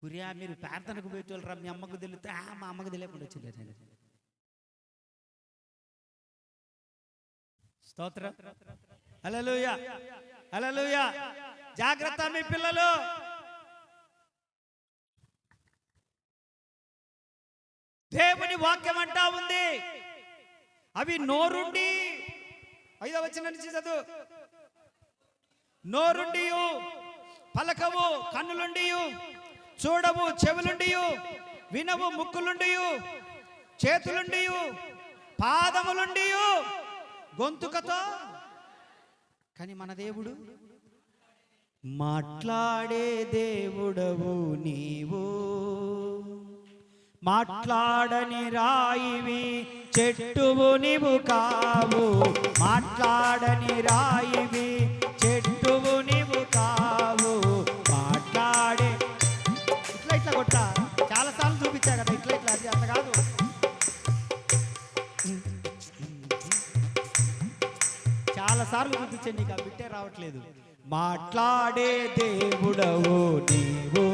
Speaker 1: పురియా, మీరు ప్రార్థనకు పోయేటోళ్ళు రా, మీ అమ్మకు తెలిస్తే మా అమ్మకు తెలియకుండా వచ్చింది. స్తోత్రం. హల్లెలూయా, హల్లెలూయా. జాగ్రత్త, మీ పిల్లలు. దేవుని వాక్యం అంటా ఉంది, అవి నోరుండి, 5వ వచనం నుంచి చదువు. నోరుండి పలకవు, కన్నులుండి చూడవు, చెవులుండి వినవు, ముక్కులుండి, చేతులుండి, పాదములుండి, గొంతుకతో. కానీ మన దేవుడు మాట్లాడే దేవుడవు నీవు, మాట్లాడని రాయివి చెట్టువు నీవు కావు, మాట్లాడని రాయివి చెట్టువు నీవు కావు. మాట్లాడే ఇట్లా ఇట్లా కొట్ట చాలాసార్లు చూపించా కదా, ఇట్లా ఇట్లా, అది అంత కాదు. చాలాసార్లు చూపించండి, నీకు ఆ బిట్టే రావట్లేదు. మాట్లాడే దేవుడవు నీవు,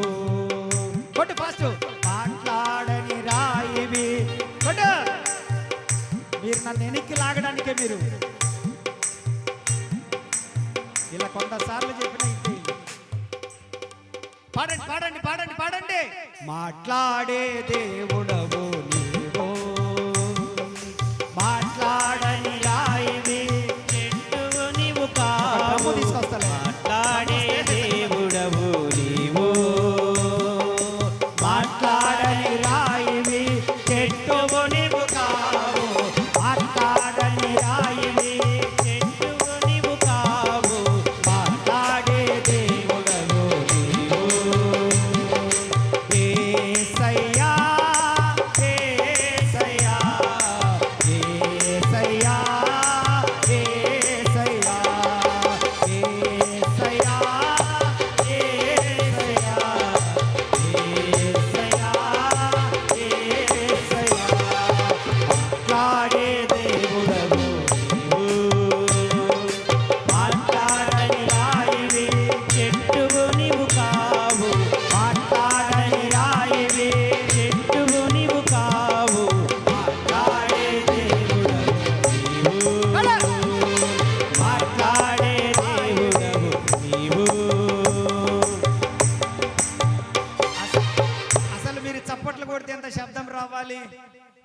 Speaker 1: కొట్టు ఫాస్ట్. మాట్లాడని రాయివి, కొట్టు. మీరు నన్ను వెనక్కి లాగడానికే మీరు ఇలా కొంతసార్లు చెప్పిన ఇంటి. పాడండి, పాడండి, పాడండి, పాడండి. మాట్లాడే దేవుడవు నీవు, మాట్లాడని రాయివి చెట్టువు నీవు కావు, మాట్లాడే దేవుడవు నీవు, మాట్లాడని రాయివి చెట్టువు నీవు కావు, మాట్లాడని రాయివి చెట్టువు నీవు కావు, మాట్లాడే దేవుడవు నీవు. యేసయ్యా, యేసయ్యా,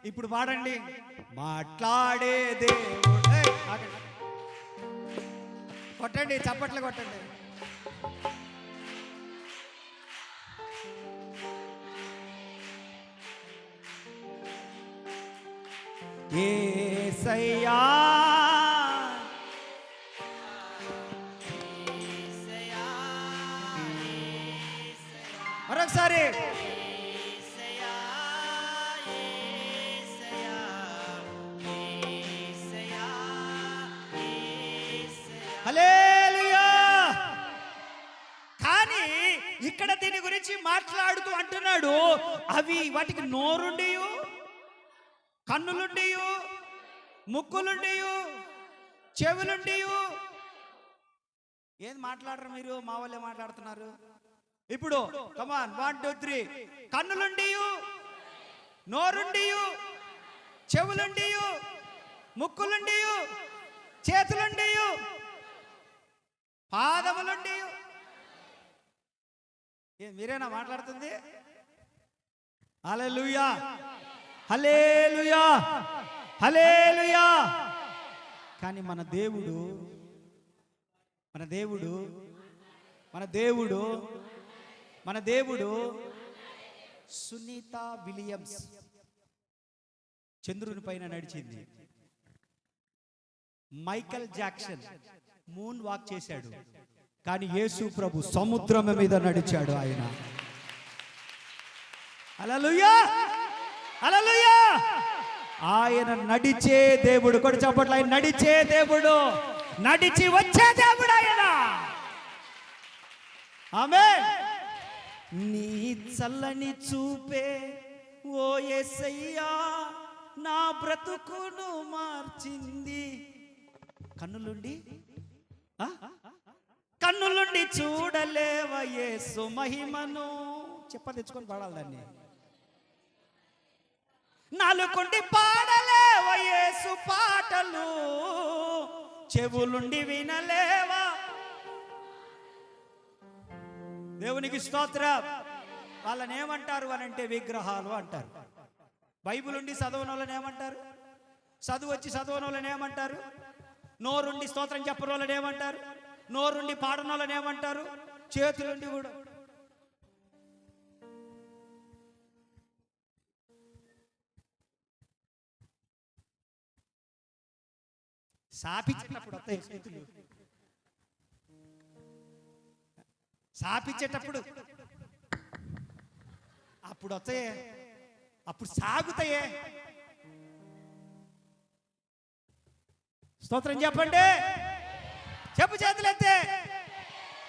Speaker 1: ఇప్పుడు పాడండి. మాట్లాడే దేవుడు. ఆగండి. కొట్టండి, చప్పట్లు కొట్టండి. యేసయ్యా మరొకసారి. హల్లెలూయా. కానీ ఇక్కడ దీని గురించి మాట్లాడుతూ అంటున్నాడు, అవి వాటికి నోరుండి, కన్నులుండి, ముక్కులుండి, చెవులుండి. ఏది మాట్లాడరు మీరు? మా వాళ్ళే మాట్లాడుతున్నారు. ఇప్పుడు కమాన్ 1 2 3. కన్నులుండి, నోరుండి, చెవులుండి, ముక్కులుండి, చేతులుండి, పాదములుండి. మీరేనా మాట్లాడుతుంది? హల్లెలూయా, హల్లెలూయా, హల్లెలూయా. కానీ మన దేవుడు మన దేవుడు మన దేవుడు మన దేవుడు సునీత విలియమ్స్ చంద్రుని పైన నడిచింది. మైకల్ జాక్సన్ మూన్ వాక్ చేశాడు, కానీ యేసు ప్రభు సముద్రం మీద నడిచాడు. ఆయన హల్లెలూయా, హల్లెలూయా. ఆయన నడిచే దేవుడు. కూడా చెప్పట్ల, ఆయన నడిచే దేవుడు, నడిచి వచ్చే దేవుడు ఆయన. ఆమేన్. నీ చల్లని చూపే ఓ యేసయ్యా నా బ్రతుకును మార్చింది. కన్నులుండి కన్నులుండి చూడలేవ యేసు మహిమను. తెచ్చుకొని పాడాలి దాన్ని. నాలుగుండి పాడలేవ యేసు పాటలు, చెవులుండి వినలేవా. దేవునికి స్తోత్రం. వాళ్ళని ఏమంటారు అని అంటే విగ్రహాలు అంటారు. బైబిల్ ఉండి చదవని వాళ్ళని ఏమంటారు? చదువు వచ్చి చదవని వాళ్ళని ఏమంటారు? నోరుండి స్తోత్రం చెప్పని వాళ్ళని ఏమంటారు? నోరుండి పాడని వాళ్ళని ఏమంటారు? చేతులుండి కూడా. సాపించేటప్పుడు వస్తాయి చేతులు, సాపించేటప్పుడు అప్పుడు వస్తాయే, అప్పుడు సాగుతాయే. స్తోత్రం చెప్పండి, చెప్పు చేతులెత్తే.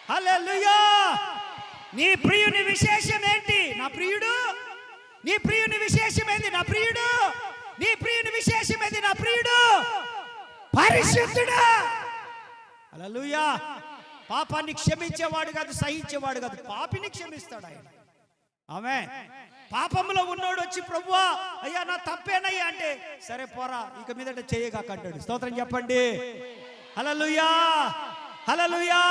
Speaker 1: హల్లెలూయా. నీ ప్రియుని విశేషం ఏంటి? నా ప్రియుడు. నీ ప్రియుని విశేషం ఏంటి? నా ప్రియుడు. నీ ప్రియుని విశేషం ఏంటి? నా ప్రియుడు పరిశుద్ధుడు. హల్లెలూయా. పాపాన్ని క్షమించేవాడు కాదు, సహించేవాడు కాదు, పాపిని క్షమిస్తాడు ఆయన. ఆమేన్. పాపంలో ఉన్నోడు వచ్చి ప్రభువా అయ్యా నా తప్పేనయ్యా అంటే, సరే పోరా ఇక మీదట చేయగాకంటాడు. స్తోత్రం చెప్పండి. హల్లెలూయా, హల్లెలూయా.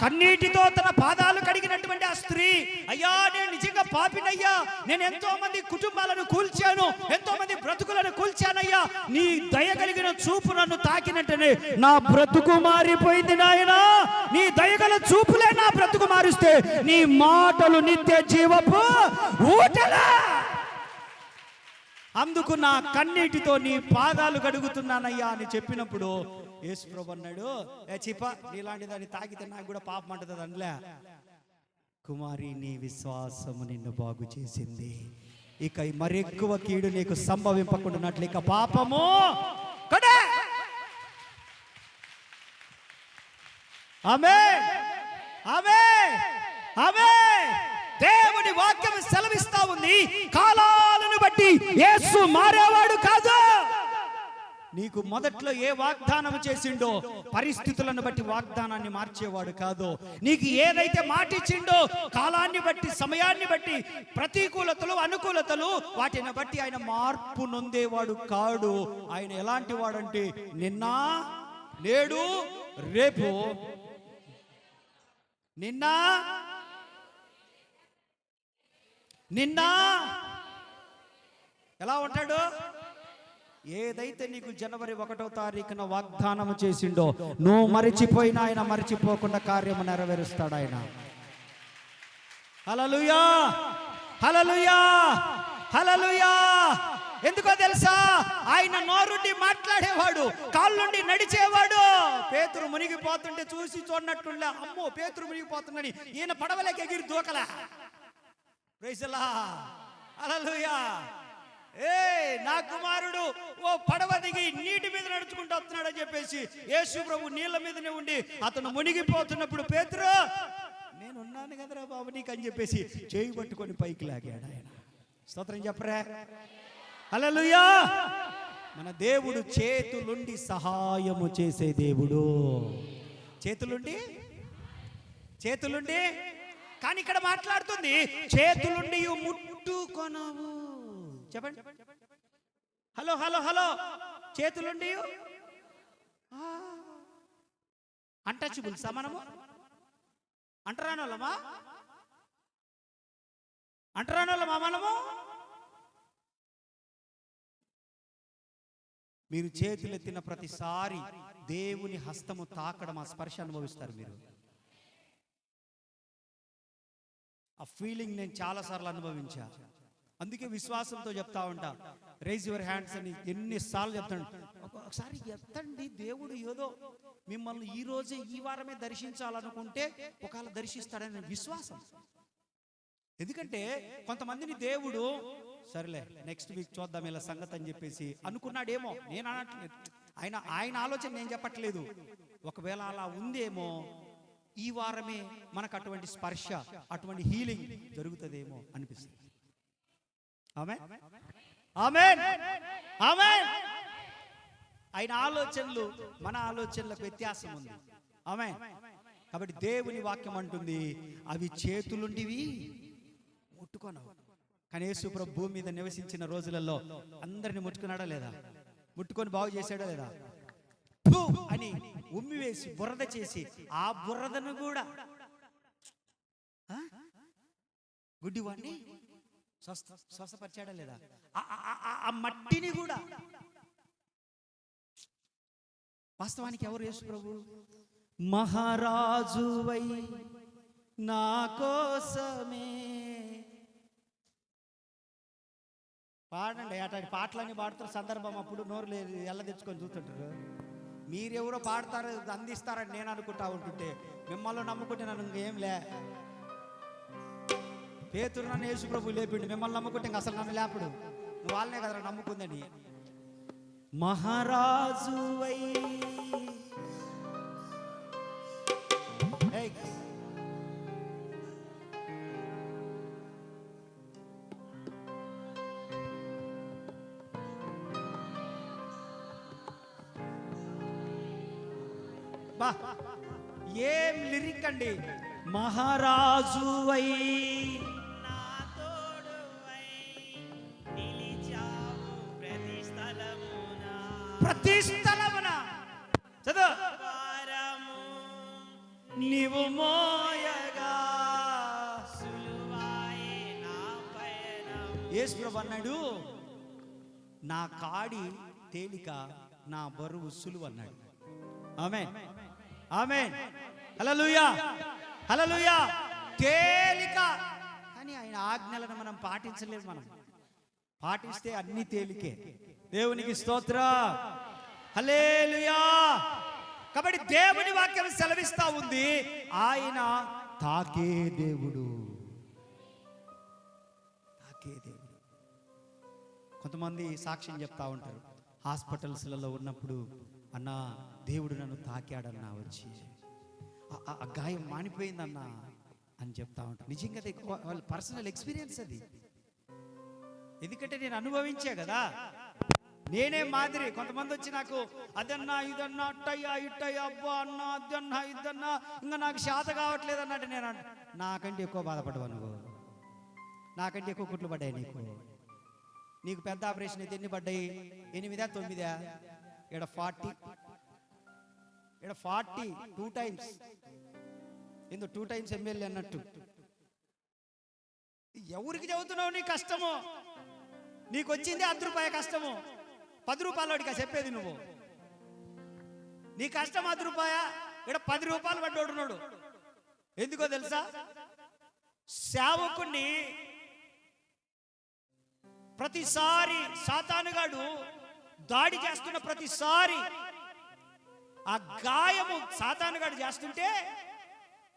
Speaker 1: కన్నీటితో తన పాదాలు కడిగినటువంటి ఆ స్త్రీ, అయ్యా నేను నిజంగా పాపినయ్యా, నేను ఎంతో మంది కుటుంబాలను కూల్చాను, ఎంతో మంది బ్రతుకులను కూల్చానయ్యా, నీ దయ కలిగిన చూపు నన్ను తాకినట్టనే నా బ్రతుకు మారిపోయింది నాయనా. నీ దయగల చూపులే నా బ్రతుకు మారుస్తే, నీ మాటలు నిత్య జీవపు ఊటలా. అందుకు నా కన్నీటితో నీ పాదాలు కడుగుతున్నానయ్యా అని చెప్పినప్పుడు యేసు ప్రభు అన్నాడు, ఏ చిప నీలాంటి దాన్ని తాకితే నాకు కూడా పాపం అంటది అనలే. కుమారి నీ విశ్వాసము నిన్ను బాగు చేసింది, ఇక మరెక్కువ కీడు నీకు సంభవింపకుండానట్లు ఇక పాపము కడే. ఆమేన్, ఆమేన్, ఆమేన్. దేవుని వాక్యం సెలవిస్తా ఉంది, కాలాలను బట్టి యేసు మారేవాడు కాదు. నీకు మొదట్లో ఏ వాగ్దానం చేసిండో పరిస్థితులను బట్టి వాగ్దానాన్ని మార్చేవాడు కాదు. నీకు ఏదైతే మాట ఇచ్చిండో కాలాన్ని బట్టి, సమయాన్ని బట్టి, ప్రతికూలతలు అనుకూలతలు వాటిని బట్టి ఆయన మార్పు నొందేవాడు కాడు. ఆయన ఎలాంటి వాడంటే నిన్న నేడు రేపు. నిన్న ఎలా ఉంటాడు? ఏదైతే నీకు జనవరి 1వ తారీఖున వాగ్దానం చేసిండో నువ్వు మరిచిపోయినా ఆయన మరిచిపోకుండా కార్యము నెరవేరుస్తాడు ఆయన. హల్లెలూయా, హల్లెలూయా, హల్లెలూయా. ఎందుకో తెలుసా? ఆయన నోరుండి మాట్లాడేవాడు, కాళ్ళుండి నడిచేవాడు. పేతురు మునిగిపోతుంటే చూసి చూడనట్టుండే, అమ్మో పేతురు మునిగిపోతుందని ఈయన పడవలోకి ఎగిరి దూకలా. ప్రైజ్ ది లార్డ్, హల్లెలూయా. నా కుమారుడు ఓ పడవ దిగి నీటి మీద నడుచుకుంటూ వస్తున్నాడని చెప్పేసి యేసు ప్రభు నీళ్ళ మీదనే ఉండి అతను మునిగిపోతున్నప్పుడు పేతురు, నేనున్నాను కదరా బాబు నీకు అని చెప్పేసి చేయి పట్టుకొని పైకి లాగాడు ఆయన. స్తోత్రం చెప్పరా? హల్లెలూయా. మన దేవుడు చేతులుండి సహాయము చేసే దేవుడు. చేతులుండి కానీ ఇక్కడ మాట్లాడుతుంది చేతులుండి ముట్టుకొనవు. చెప్పండి, హలో హలో హలో. చేతులుండి అన్టచబుల్సా? మనము అంటరానోళ్ళమా? మనము? మీరు చేతులెత్తిన ప్రతిసారి దేవుని హస్తము తాకడం, ఆ స్పర్శ అనుభవిస్తారు మీరు. ఆ ఫీలింగ్ నేను చాలాసార్లు అనుభవించా. అందుకే విశ్వాసంతో చెప్తా ఉంటా, రైజ్ యువర్ హ్యాండ్స్ అని ఎన్నిసార్లు చెప్తాను. ఒకసారి ఎత్తండి, దేవుడు ఏదో మిమ్మల్ని ఈ రోజే ఈ వారమే దర్శించాలనుకుంటే ఒకవేళ దర్శిస్తాడని విశ్వాసం. ఎందుకంటే కొంతమందిని దేవుడు సరేలే నెక్స్ట్ వీక్ చూద్దాం ఇలా సంగతి అని చెప్పేసి అనుకున్నాడేమో, నేను అనట్లేదు. ఆయన ఆలోచన నేను చెప్పట్లేదు. ఒకవేళ అలా ఉందేమో, ఈ వారమే మనకు అటువంటి స్పర్శ, అటువంటి హీలింగ్ జరుగుతుందేమో అనిపిస్తుంది. ఆమేన్, ఆమేన్, ఆమేన్. ఆయన ఆలోచనలు మన ఆలోచనలకు వ్యత్యాసం ఉంది. ఆమేన్. కాబట్టి దేవుని వాక్యం అంటుంది అవి చేతులుండివి ముట్టుకోనవు. కానీ యేసు ప్రభు భూమి మీద నివసించిన రోజులలో అందరిని ముట్టుకున్నాడా లేదా? ముట్టుకొని బాగు చేశాడా లేదా? అని ఉమ్మి వేసి బురద చేసి ఆ బురదను కూడా గుడ్డివాడిని స్వస్థపరిచాడా లేదా? ఆ మట్టిని కూడా. వాస్తవానికి ఎవరు యేసు ప్రభు? మహారాజువై నా కోసమే. పాడండి, అట్లాంటి పాటలన్నీ పాడుతారు సందర్భం అప్పుడు నోరు లేదు ఎల్ల తెచ్చుకొని చూస్తుంటారు. మీరెవరో పాడతారు అందిస్తారని నేను అనుకుంటా ఉంటుంటే మిమ్మల్ని నమ్ముకుంటే నన్ను ఇంకేం లే. పేతురు నన్ను యేసు ప్రభు లేపిండు, మిమ్మల్ని నమ్ముకుంటే ఇంక అసలు నన్ను లేపుడు. నువ్వు వాళ్ళనే కదరా నమ్ముకుందని. మహారాజువై ఏం లిరిక్ అండి. మహారాజువై నా తోడువై నిలిచావు ప్రతి స్థలమున చదువు నీవు మోయగా సులువాయే నా పయనం. యేసు ప్రభు అన్నాడు నా కాడి తేలిక నా బరువు సులువు అన్నాడు. ఆమేన్, ఆమేన్, హల్లెలూయా, హల్లెలూయా. తేలిక. కానీ ఆయన ఆజ్ఞలను మనం పాటించలేదు. మనం పాటిస్తే అన్ని తేలికే. దేవునికి స్తోత్రం, హల్లెలూయా. కాబట్టి దేవుని వాక్యం సెలవిస్తా ఉంది ఆయన తాకే దేవుడు, తాకే దేవుడు. కొంతమంది సాక్ష్యం చెప్తా ఉంటారు హాస్పిటల్స్లలో ఉన్నప్పుడు, అన్నా దేవుడు నన్ను తాకాడన్నా, వచ్చి ఆ గాయం మానిపోయిందన్నా అని చెప్తా ఉంటారు. నిజంగా వాళ్ళ పర్సనల్ ఎక్స్పీరియన్స్ అది. ఎందుకంటే నేను అనుభవించే కదా. నేనే మాదిరి. కొంతమంది వచ్చి నాకు అదన్నా ఇదన్నా అట్టయ్యా ఇట్టయ్యా అబ్బా అన్నా అదన్నా ఇదన్నా ఇంకా నాకు శాత కావట్లేదు అన్నట్టు నేను నాకంటే ఎక్కువ బాధపడ్డావు నువ్వు, నాకంటే ఎక్కువ కుట్లు పడ్డాయి నీకు పెద్ద ఆపరేషన్ అయితే ఎన్ని పడ్డాయి? 8 9? ఇక్కడ 40, ఇక్కడ 40 2 times. ఏందో 2 times ఎమ్మెల్యే అన్నట్టు. ఎవరికి చదువుతున్నావు నీ కష్టము? నీకు వచ్చింది రూపాయ కష్టము, 10 రూపాయలడిగా చెప్పేది నువ్వు. నీ కష్టం రూపాయ, ఇక్కడ 10 రూపాయలు పడ్డోడున్నాడు. ఎందుకో తెలుసా? సేవకుణ్ణి ప్రతిసారి సాతానుగాడు దాడి చేస్తున్న ప్రతిసారి ఆ గాయము సాతానుగాడు చేస్తుంటే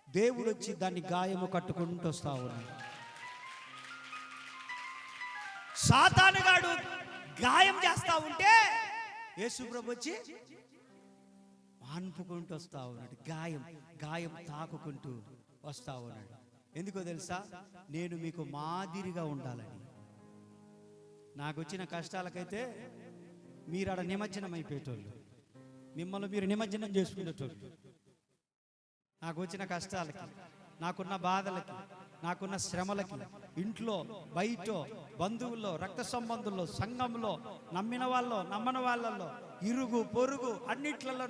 Speaker 1: దేవుడు వచ్చి దాన్ని గాయము కట్టుకుంటూ వస్తా ఉన్నాడు. సాతానుగాడు గాయం చేస్తా ఉంటే యేసు ప్రభు వచ్చి ఆన్పుకుంటూ వస్తా ఉన్నాడు. గాయం తాకుకుంటూ వస్తా ఉన్నాడు. ఎందుకో తెలుసా? నేను మీకు మాదిరిగా ఉండాలని. నాకు వచ్చిన కష్టాలకైతే మీరు ఆడ నిమజ్జనం అయిపోయేటోళ్ళు, మిమ్మల్ని మీరు నిమజ్జనం చేసుకునేటోళ్ళు. నాకు వచ్చిన కష్టాలకి, నాకున్న బాధలకి, నాకున్న శ్రమలకి, ఇంట్లో బయట బంధువుల్లో, రక్త సంబంధుల్లో, సంఘంలో, నమ్మిన వాళ్ళలో, నమ్మని వాళ్ళల్లో, ఇరుగు పొరుగు అన్నిట్లలో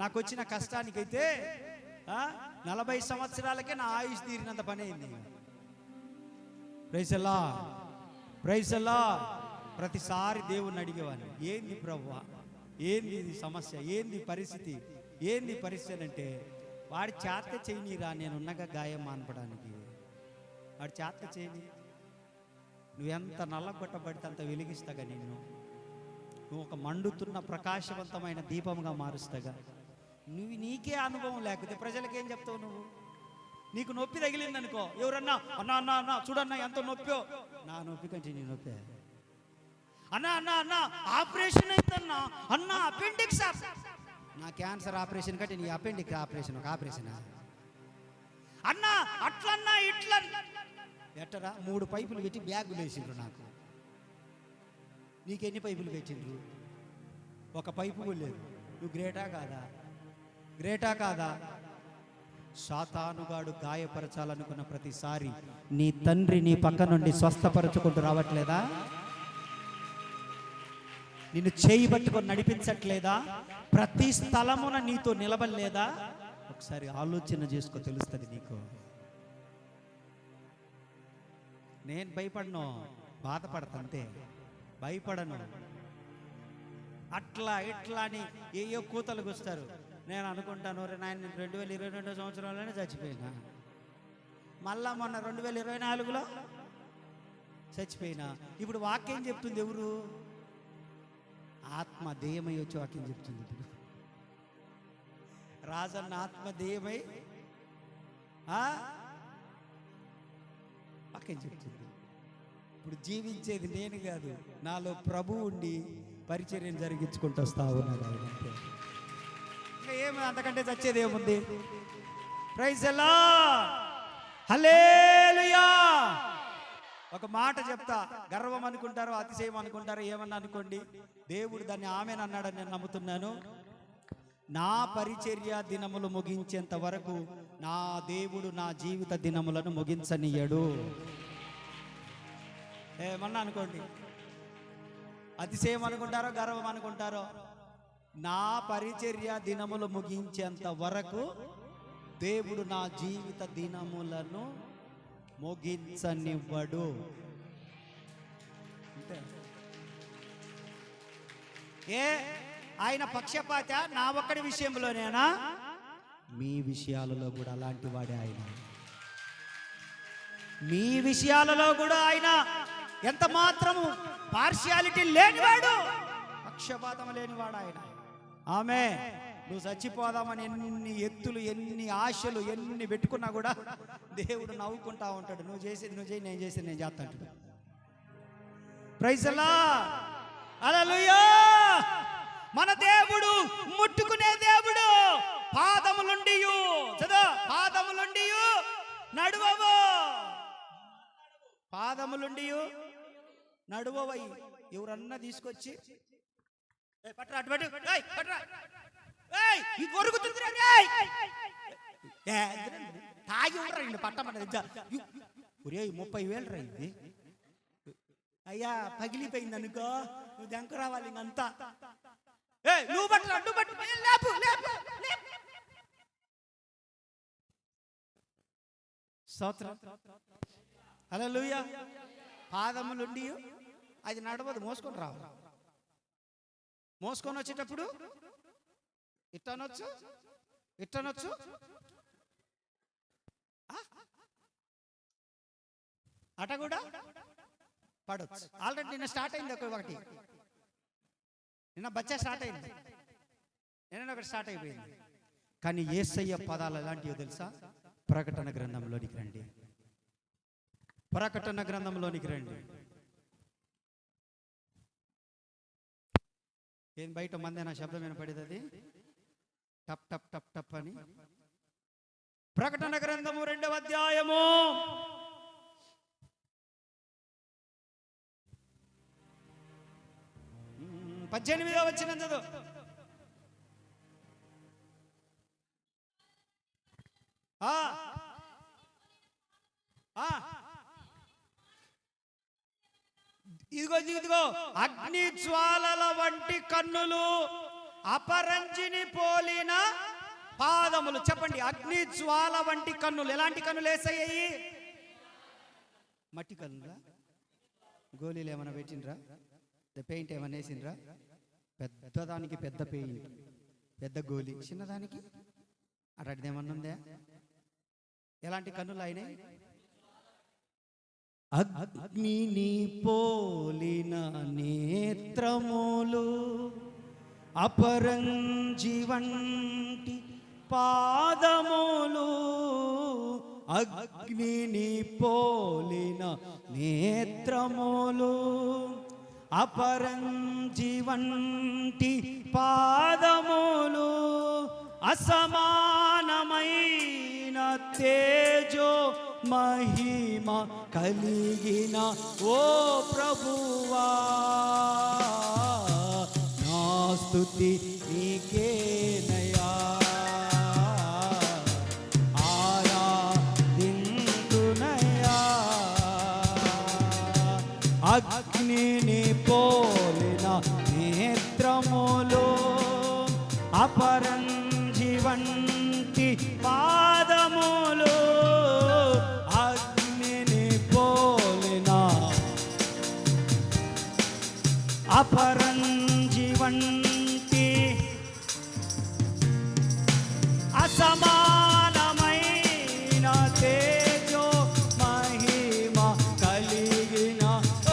Speaker 1: నాకు వచ్చిన కష్టానికైతే 40 సంవత్సరాలకే నా ఆయుష్ తీరినంత పని అయింది. ప్రైజ్ అల్లా. ప్రతిసారి దేవుణ్ణి అడిగేవాడిని, ఏంది ప్రభువా, ఏంది ఇది సమస్య, ఏంది పరిస్థితి అంటే, వాడి చేత చేయనిరా నేనున్నగా గాయం మాన్పడానికి. వాడి చేత చేయని, నువ్వెంత నల్లగొట్టబడితే అంత వెలిగిస్తాగా నువ్వు ఒక మండుతున్న ప్రకాశవంతమైన దీపంగా మారుస్తాగా. నీకే అనుభవం లేకపోతే ప్రజలకేం చెప్తావు? నీకు నొప్పి తగిలిందనుకో, ఎవరన్నా అన్నా చూడన్నా ఎంత నొప్పో, నా నొప్పి కంటే నీ నొప్పి. అన్నా ఆపరేషన్ అయిందన్నా, అన్నా అపెండిక్స్, నా క్యాన్సర్ ఆపరేషన్ కంటే నీ అపెండిక్స్ ఆపరేషన్ ఒక ఆపరేషన్ అన్నా. అట్లన్నా ఇట్లా ఎట్టరా 3 పైపులు పెట్టి బ్యాగులు వేసిండ్రు నాకు. నీకెన్ని పైపులు పెట్టిండ్రు? ఒక పైపు కూడా లేదు. నువ్వు గ్రేటా కాదా? సాతానుగాడు గాయపరచాలనుకున్న ప్రతిసారి నీ తండ్రి నీ పక్క నుండి స్వస్థపరచుకుంటూ రావట్లేదా? నిన్ను చేయి పట్టుకొని నడిపించట్లేదా? ప్రతి స్థలమున నీతో నిలబడలేదా? ఒకసారి ఆలోచన చేసుకో, తెలుస్తుంది నీకు. నేను భయపడను, బాధపడతంతే, భయపడను. అట్లా ఇట్లా అని ఏయో కూతలకు వస్తారు. నేను అనుకుంటాను, నాయన 2022 సంవత్సరంలోనే చచ్చిపోయినా, మళ్ళా మొన్న 2024లో చచ్చిపోయినా. ఇప్పుడు వాక్యం చెప్తుంది ఎవరు? ఆత్మ దేయమై వచ్చి వాక్యం చెప్తుంది. ఇప్పుడు రాజన్న ఆత్మ దేయమై వాక్యం చెప్తుంది. ఇప్పుడు జీవించేది నేను కాదు, నాలో ప్రభు ఉండి పరిచర్యం జరిగించుకుంటూ వస్తా ఉన్నాడు ఆయన. ఇంకా ఏమి అంతకంటే చచ్చేది ఏముంది? ప్రైజ్ ది లార్డ్, హల్లెలూయా. ఒక మాట చెప్తా, గర్వం అనుకుంటారో అతిశయం అనుకుంటారో ఏమన్నా అనుకోండి, దేవుడు దాన్ని ఆమెన్ అన్నాడని నేను నమ్ముతున్నాను. నా పరిచర్య దినములు ముగించేంత వరకు నా దేవుడు నా జీవిత దినములను ముగించనీయడు. ఏమన్నా అనుకోండి, అతిశయం అనుకుంటారో గర్వం అనుకుంటారో, నా పరిచర్య దినములు ముగించేంత వరకు దేవుడు నా జీవిత దినములను ముగించనివ్వడు. ఆయన పక్షపాత నా ఒక్కడి విషయంలోనేనా? మీ విషయాలలో కూడా అలాంటి వాడే ఆయన. మీ విషయాలలో కూడా ఆయన ఎంత మాత్రము పార్షియాలిటీ లేనివాడు, పక్షపాతం లేనివాడు ఆయన. ఆమె నువ్వు చచ్చిపోదామని ఎన్ని ఎత్తులు, ఎన్ని ఆశలు, ఎన్ని పెట్టుకున్నా కూడా దేవుడు నవ్వుకుంటా ఉంటాడు. నువ్వు చేసేది నువ్వు చేయి, నేను చేసేది నేను చేస్తా అంటాడు. ప్రైజ్ ది లార్డ్, హల్లెలూయా. మన దేవుడు ముట్టుకునే దేవుడు. పాదములుండియు చదువు, పాదములుండియు నడువవు, పాదములుండియు నడువవై. ఎవరన్నా తీసుకొచ్చి పట్రా అటు పట్టు, ఇది ఒరుగుతుంది తాగి ఉండరా పట్టమని 30,000 రా ఇది. అయ్యా పగిలిపోయింది అనుకో, నువ్వు దెంక రావాలి ఇంకంతా. నువ్వు పట్టు, అడ్డు పట్టు, లేపు లేపు. స్తోత్రం, హల్లెలూయా. పాదములుండి అది నడవదు, మోసుకొని రావాలి. మోసుకొని వచ్చేటప్పుడు ఇట్టనొచ్చు, ఇట్టనొచ్చు, అట కూడా పడవచ్చు. ఆల్రెడీ నిన్న స్టార్ట్ అయింది ఒకటి, నిన్న బచ్చా స్టార్ట్ అయింది, నిన్న ఒకటి స్టార్ట్ అయిపోయింది. కానీ యేసయ్య పదాలు ఎలాంటివో తెలుసా? ప్రకటన గ్రంథంలోనికి రండి, ప్రకటన గ్రంథంలోనికి రండి. ఏం బయట మంది నా శబ్దం వినపడేది, అది టప్ టప్ టప్ టప్ అని. ప్రకటన గ్రంథము 2వ అధ్యాయము 18వ వచనం చదువు. ఇదిగో అగ్ని జ్వాలల వంటి కన్నులు, అపరంజిని పోలిన పాదములు. చెప్పండి, అగ్ని జ్వాల వంటి కన్నులు. ఎలాంటి కన్నులు వేసాయి? మట్టి కన్నులా? గోళీలు ఏమైనా పెట్టినరా? పెయింట్ ఏమైనా వేసిండ్రా? పెద్దదానికి పెద్ద పెయింట్, పెద్ద గోళీ, చిన్నదానికి అట్లాంటిది ఏమన్నా ఉందా? ఎలాంటి కన్నులు అయినాయి? అగ్నిని పోలిన నేత్రములు, అపరంజి వంటి పాదములు. అగ్నిని పోలిన నేత్రములు, అపరంజి వంటి పాదములు, అసమానమైన తేజో మహిమ కలిగిన ఓ ప్రభువా, నా స్తుతి నీకేనయా, ఆరాధింతునయా. అగ్నిని పోలిన నేత్రములు, అపరంజి వంటి పాదములు, అగ్నిని పోలిన, అపరంజి వంటి, అసమానమైన తేజో మహిమ కలిగిన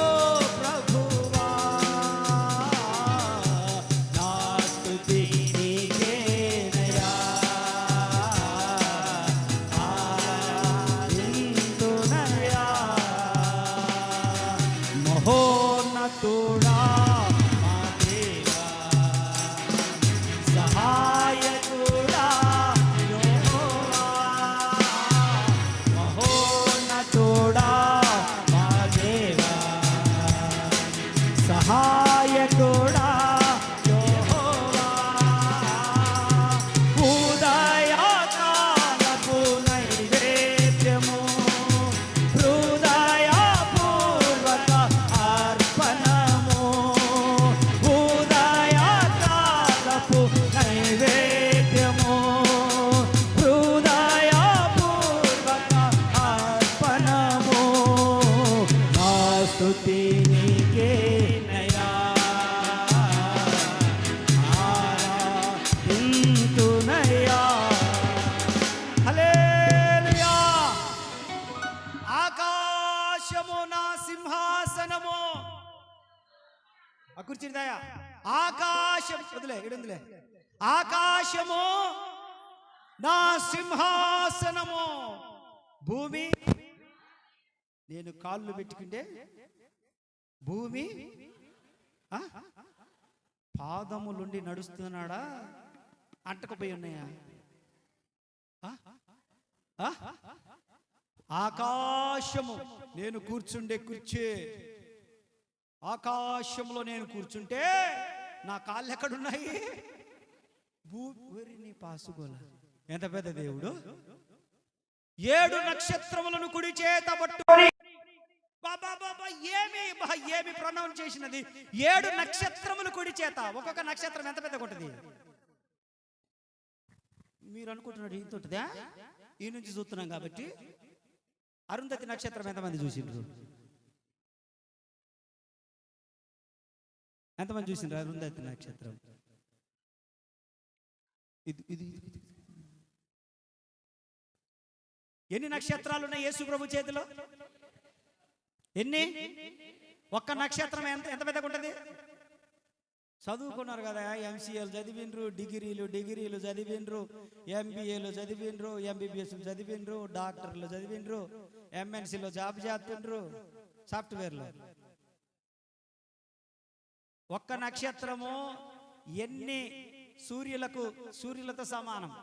Speaker 1: ఓ ప్రభువా, నా స్తుతి నీకేనయా, ఆరాధింతునయా. మహోన్నతుడా మా దేవా, సహాయకుడా యెహోవా, మహోన్నతుడా మా దేవా, సహాయకుడా యెహోవా. ఉదయకాలపు నైవేద్యము, హృదయపూర్వక అర్పణము, ఉదయకాలపు నైవేద్యము, హృదయపూర్వక అర్పణము, నా స్తుతి నీకేనయా, ఆరాధింతునయా. హల్లెలూయా. ఆకాశము నా సింహాసనము. కూర్చుందాయా? ఆకాశం వదిలే, ఇడుందిలే. ఆకాశము నా సింహాసనము, భూమి నేను కాళ్ళు పెట్టుకుంటే భూమి పాదములుండి నడుస్తున్నాడా? అంటకపోయి ఉన్నాయా? ఆకాశము నేను కూర్చుండే కూర్చే, ఆకాశంలో నేను కూర్చుంటే నా కాళ్ళు ఎక్కడున్నాయి? నీ పాసుకోల. ఎంత పెద్ద దేవుడు! 7 నక్షత్రములను కుడి చేత పట్టుకొని, ఏమి ప్రొనౌన్స్ చేసినది? 7 నక్షత్రములు కుడి చేత. ఒక్కొక్క నక్షత్రం ఎంత పెద్దగా ఉంటుంది? మీరు అనుకుంటున్నాడు ఇంత ఉంటుందా? ఈ నుంచి చూస్తున్నాం కాబట్టి. అరుంధతి నక్షత్రం ఎంతమంది చూసిండ్రు? ఎంతమంది చూసిండ్రు అరుంధతి నక్షత్రం? ఇది ఇది ఎన్ని నక్షత్రాలు ఉన్నాయి యేసు ప్రభు చేతిలో? ఎన్ని? ఒక్క నక్షత్రం ఎంత పెద్దగా ఉంటుంది? చదువుకున్నారు కదా, ఎంసీఏలు చదివిండ్రు, డిగ్రీలు చదివిండ్రు, ఎంబీఏలు చదివిండ్రు, ఎంబీబీఎస్లు చదివిండ్రు, డాక్టర్లు చదివిండ్రు, ఎంఎన్సీలో జాబ్ చేస్తుండ్రు, సాఫ్ట్వేర్లో. ఒక్క నక్షత్రము ఎన్ని సూర్యులతో సమానం?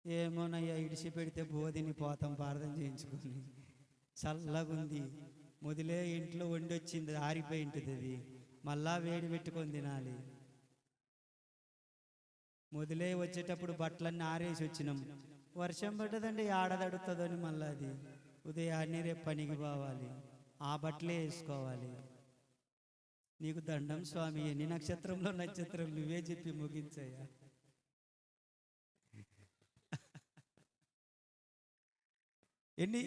Speaker 1: ఏమోనయ్యా, ఇడిచి పెడితే బోధిని పోతాం ప్రార్థన చేయించుకొని. చల్లగుంది, మొదలే ఇంట్లో వండి వచ్చింది, ఆరిపోయి ఉంటుంది, అది మళ్ళా వేడి పెట్టుకొని తినాలి. మొదలే వచ్చేటప్పుడు బట్టలన్నీ ఆరేసి వచ్చినాం, వర్షం పడ్డదండి, ఆడదడుతుందని మళ్ళీ అది ఉదయాన్నే రేపు పనికి పోవాలి, ఆ బట్టలే వేసుకోవాలి. నీకు దండం స్వామి, ఎన్ని నక్షత్రంలో నక్షత్రం నువ్వే చెప్పి ముగించయ్యా.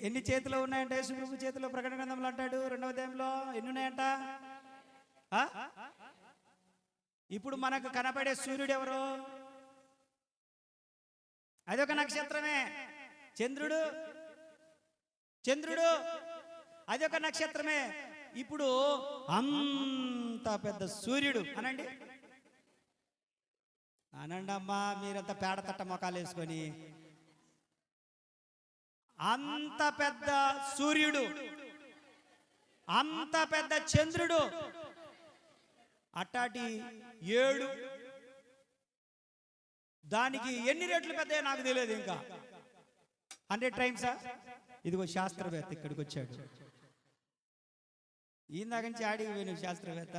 Speaker 1: ఎన్ని చేతిలో ఉన్నాయంట యేసు ప్రభు చేతిలో? ప్రకటన గ్రంథంలో అంటాడు 2వ అధ్యాయంలో ఎన్ని ఉన్నాయంట? ఇప్పుడు మనకు కనపడే సూర్యుడు ఎవరు? అదొక నక్షత్రమే. చంద్రుడు అదొక నక్షత్రమే. ఇప్పుడు అంత పెద్ద సూర్యుడు అనండి అమ్మా, మీరంతా పేడ తట్ట మొఖాలు వేసుకొని. అంత పెద్ద సూర్యుడు, అంత పెద్ద చంద్రుడు, అట్టాటి 7 దానికి ఎన్ని రెట్లు పెద్ద నాకు తెలియదు. ఇంకా 100 టైమ్సా? ఇదిగో శాస్త్రవేత్త ఇక్కడికి వచ్చాడు. ఈయన నుంచి ఆడికి పోయిన శాస్త్రవేత్త,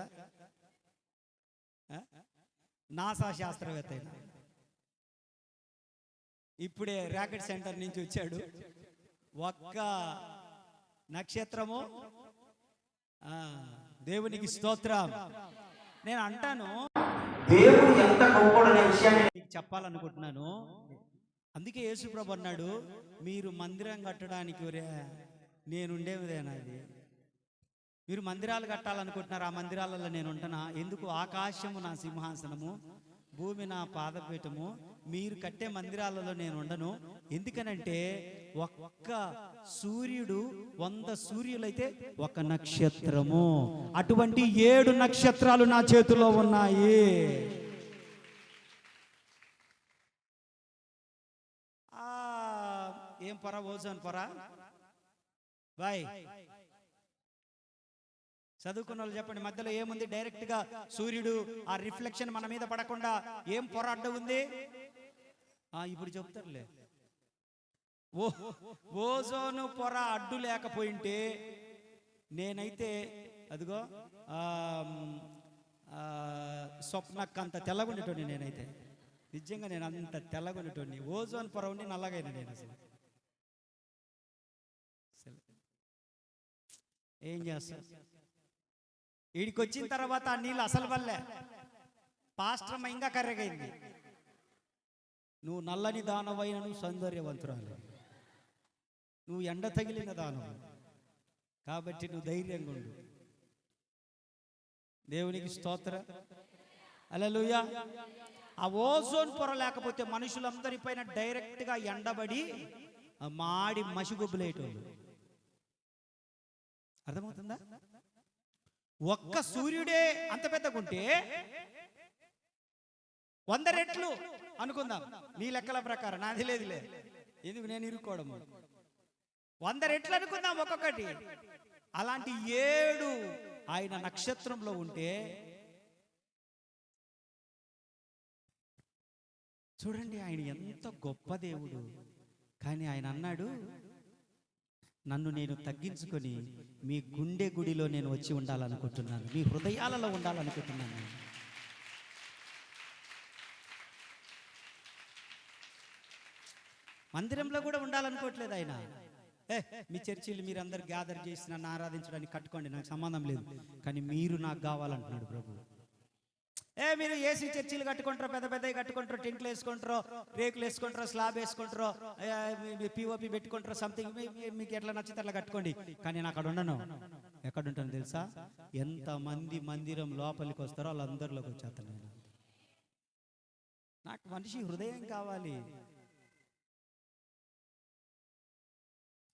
Speaker 1: నాసా శాస్త్రవేత్త ఇప్పుడే రాకెట్ సెంటర్ నుంచి వచ్చాడు. ఒక్క నక్షత్రము, దేవునికి స్తోత్రం. నేను అంటాను, దేవుడు ఎంత గొప్పడనే విషయాన్ని మీకు చెప్పాలనుకుంటున్నాను. అందుకే యేసు ప్రభు అన్నాడు, మీరు మందిరం కట్టడానికి నేనుండేదేనా? అది మీరు మందిరాలు కట్టాలనుకుంటున్నారు, ఆ మందిరాలలో నేను ఉంటున్నా ఎందుకు? ఆకాశము నా సింహాసనము, భూమి నా పాదపీఠము. మీరు కట్టే మందిరాలలో నేను ఉండను. ఎందుకనంటే ఒక్క సూర్యుడు 100 సూర్యులైతే ఒక నక్షత్రము. అటువంటి 7 నక్షత్రాలు నా చేతిలో ఉన్నాయి. ఏం పొర? ఓజోన్ పొర. బాయ్ చదువుకున్న వాళ్ళు చెప్పండి, మధ్యలో ఏముంది? డైరెక్ట్ గా సూర్యుడు ఆ రిఫ్లెక్షన్ మన మీద పడకుండా ఏం పొర అడ్డు ఉంది? ఇప్పుడు చెప్తారులే. ఓజోను పొర అడ్డు లేకపోయింటే నేనైతే అదిగో స్వప్నక్కంత తెల్లగుండేటోని. నేనైతే నిజంగా నేను అంత తెల్లగుండేటోని. ఓజోన్ పొర ఉండి నల్లగైనా నేను. అసలు ఏం చేస్తా? వీడికి వచ్చిన తర్వాత ఆ నీళ్ళు అసలు వల్లే పాస్ట్రమ్మ ఇంకా కర్రెగైంది. నువ్వు నల్లని దానవైన, నువ్వు సౌందర్యవంతురాలు, నువ్వు ఎండ తగిలిన దానవు, కాబట్టి నువ్వు ధైర్యంగా ఉండు. దేవునికి స్తోత్రం. హల్లెలూయా. ఆ ఓజోన్ పొర లేకపోతే మనుషులందరిపైన డైరెక్ట్ గా ఎండబడి మాడి మసిగుబ్బులేటోళ్ళు. అర్థమవుతుందా? ఒక్క సూర్యుడే అంత పెద్దగుంటే 100 రెట్లు అనుకుందాం నీ లెక్కల ప్రకారం. నాది లేదులే, ఎందుకు నేను ఇరుక్కోవడం. 100 రెట్లు అనుకుందాం ఒక్కొక్కటి. అలాంటి 7 ఆయన నక్షత్రంలో ఉంటే చూడండి, ఆయన ఎంత గొప్ప దేవుడు. కానీ ఆయన అన్నాడు, నన్ను నేను తగ్గించుకొని మీ గుండె గుడిలో నేను వచ్చి ఉండాలనుకుంటున్నాను, మీ హృదయాలలో ఉండాలనుకుంటున్నాను. మందిరంలో కూడా ఉండాలనుకోవట్లేదు ఆయన. మీ చర్చిలు మీరందరూ గ్యాదర్ చేసి నన్ను ఆరాధించడానికి కట్టుకోండి, నాకు సంబంధం లేదు, కానీ మీరు నాకు కావాలంటున్నాడు ప్రభు. మీరు ఏసీ చర్చిలు కట్టుకుంటారో, పెద్ద పెద్దవి కట్టుకుంటారో, టెంట్లు వేసుకుంటారో, రేకులు వేసుకుంటారో, స్లాబ్ వేసుకుంటారో, పిఓపి పెట్టుకుంటారో, సంథింగ్ మీకు ఎట్లా నచ్చితే అట్లా కట్టుకోండి. కానీ నేను అక్కడ ఉండను. ఎక్కడ ఉంటాను తెలుసా? ఎంతమంది మందిరం లోపలికి వస్తారో వాళ్ళందరిలోకి వచ్చేస్తాను నేను. నాకు మనిషి హృదయం కావాలి.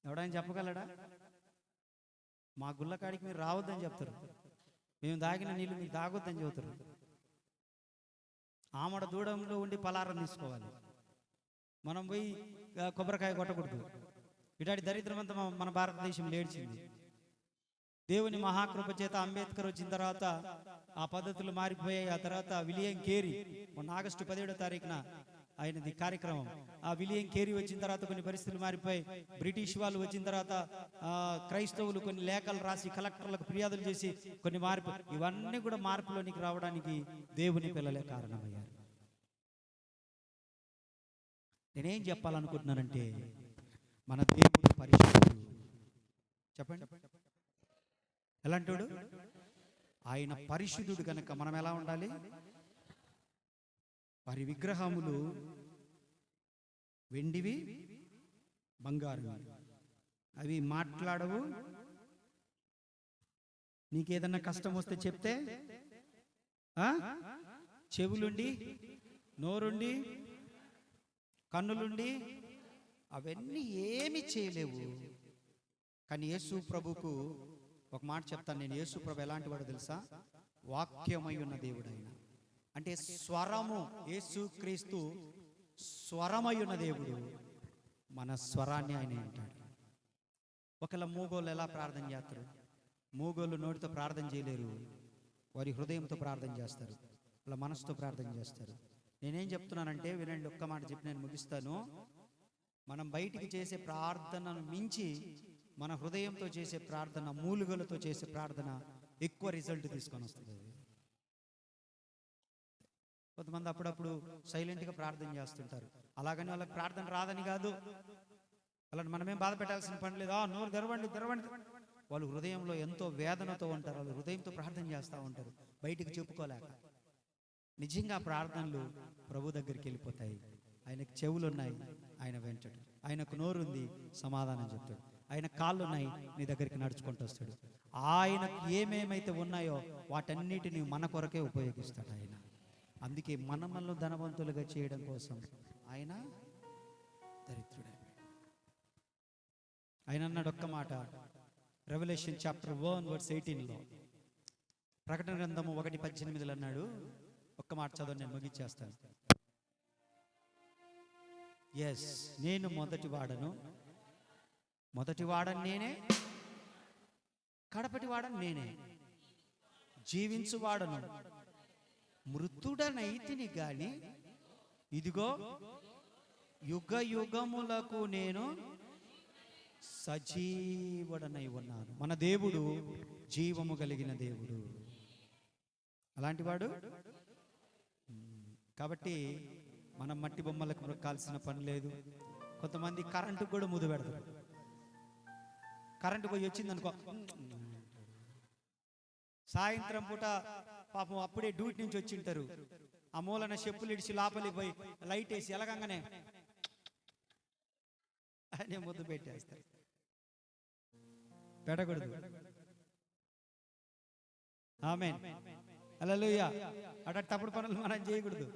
Speaker 1: ఎవడైనా చెప్పగలడా? మా గుళ్ళకాడికి మీరు రావద్దని చెప్తారు, మేము తాగిన నీళ్ళు మీరు తాగొద్దని చెబుతారు. ఆమడ దూడంలో ఉండి పలారం తీసుకోవాలి, మనం పోయి కొబ్బరికాయ కొట్టకూడదు. ఇటాటి దరిద్రమంతా మన భారతదేశంలో ఏడ్చింది. దేవుని మహాకృప చేత అంబేద్కర్ వచ్చిన తర్వాత ఆ పద్ధతులు మారిపోయాయి. ఆ తర్వాత విలియం కేరీ, మొన్న ఆగస్టు 17వ తారీఖున ఆయనది కార్యక్రమం. ఆ విలియం కేరీ వచ్చిన తర్వాత కొన్ని పరిస్థితులు మారిపోయి, బ్రిటిష్ వాళ్ళు వచ్చిన తర్వాత క్రైస్తవులు కొన్ని లేఖలు రాసి కలెక్టర్లకు ఫిర్యాదులు చేసి కొన్ని మార్పు, ఇవన్నీ కూడా మార్పులోనికి రావడానికి దేవుని పిల్లలే కారణమయ్యారు. నేనేం చెప్పాలనుకుంటున్నానంటే, మన దేవుడు పరిశుద్ధుడు. చెప్పండి, ఎలాంటోడు? ఆయన పరిశుద్ధుడు కనుక మనం ఎలా ఉండాలి? వారి విగ్రహములు వెండివి, బంగారు, అవి మాట్లాడవు. నీకేదన్నా కష్టం వస్తే చెప్తే చెవులుండి, నోరుండి, కన్నులుండి అవన్నీ ఏమి చేయలేవు. కానీ యేసు ప్రభుకు ఒక మాట చెప్తాను నేను. యేసు ప్రభు ఎలాంటి వాడు తెలుసా? వాక్యమై ఉన్న దేవుడు ఆయన. అంటే స్వరము, యేసు క్రీస్తు స్వరమై ఉన్న దేవుడు. మన స్వరాన్ని ఆయన వింటాడు. ఒకవేళ మూగోళ్ళు ఎలా ప్రార్థన చేస్తారు? మూగోళ్ళు నోటితో ప్రార్థన చేయలేరు, వారి హృదయంతో ప్రార్థన చేస్తారు, వాళ్ళ మనసుతో ప్రార్థన చేస్తారు. నేనేం చెప్తున్నానంటే వినండి, ఒక్క మాట చెప్పి నేను ముగిస్తాను. మనం బయటికి చేసే ప్రార్థనను మించి మన హృదయంతో చేసే ప్రార్థన, మూలుగలతో చేసే ప్రార్థన ఎక్కువ రిజల్ట్ తీసుకొని వస్తుంది. కొంతమంది అప్పుడప్పుడు సైలెంట్గా ప్రార్థన చేస్తుంటారు. అలాగని వాళ్ళకి ప్రార్థన రాదని కాదు, అలాంటి మనమేం బాధ పెట్టాల్సిన పని లేదు. నోరు తెరవండి తెరవండి. వాళ్ళు హృదయంలో ఎంతో వేదనతో ఉంటారు, వాళ్ళు హృదయంతో ప్రార్థన చేస్తూ ఉంటారు, బయటికి చెప్పుకోలేక. నిజంగా ప్రార్థనలు ప్రభు దగ్గరికి వెళ్ళిపోతాయి. ఆయనకు చెవులు ఉన్నాయి, ఆయన వెంటడు. ఆయనకు నోరు ఉంది, సమాధానం చెప్తాడు. ఆయన కాళ్ళు ఉన్నాయి, నీ దగ్గరికి నడుచుకుంటూ వస్తాడు. ఆయనకు ఏమేమైతే ఉన్నాయో వాటన్నిటిని మన కొరకే ఉపయోగిస్తాడు ఆయన. అందుకే మనమల్ని ధనవంతులుగా చేయడం కోసం ఆయన దరిద్రుడే. ఆయన అన్నాడు ఒక్క మాట, రెవల్యూషన్ చాప్టర్ 1:18లో, ప్రకటన గ్రంథము 1:18 అన్నాడు. ఒక్క మాట చదవని నేను ముగిచ్చేస్తాను. ఎస్, నేను మొదటివాడను నేనే, కడపటివాడను నేనే, జీవించువాడను, మృతుడనైతిని గాని ఇదిగో యుగ యుగములకు నేను సజీవుడనై ఉన్నాను. మన దేవుడు జీవము కలిగిన దేవుడు, అలాంటి వాడు. కాబట్టి మనం మట్టి బొమ్మలకు మొక్కాల్సిన పని లేదు. కొంతమంది కరెంటు కూడా ముద్దు పెడతారు. కరెంటు పోయి వచ్చింది అనుకో, సాయంత్రం పూట పాపం అప్పుడే డ్యూటీ నుంచి వచ్చింటారు, ఆ మూలన చెప్పులు ఇడిచి లోపలికి పోయి లైట్ వేసి ఎలగంగానే అనే ముద్దు పెట్టేస్తారు. పెట్టకూడదు. ఆమేన్, హల్లెలూయా. అటు తప్పుడు పనులు మనం చేయకూడదు.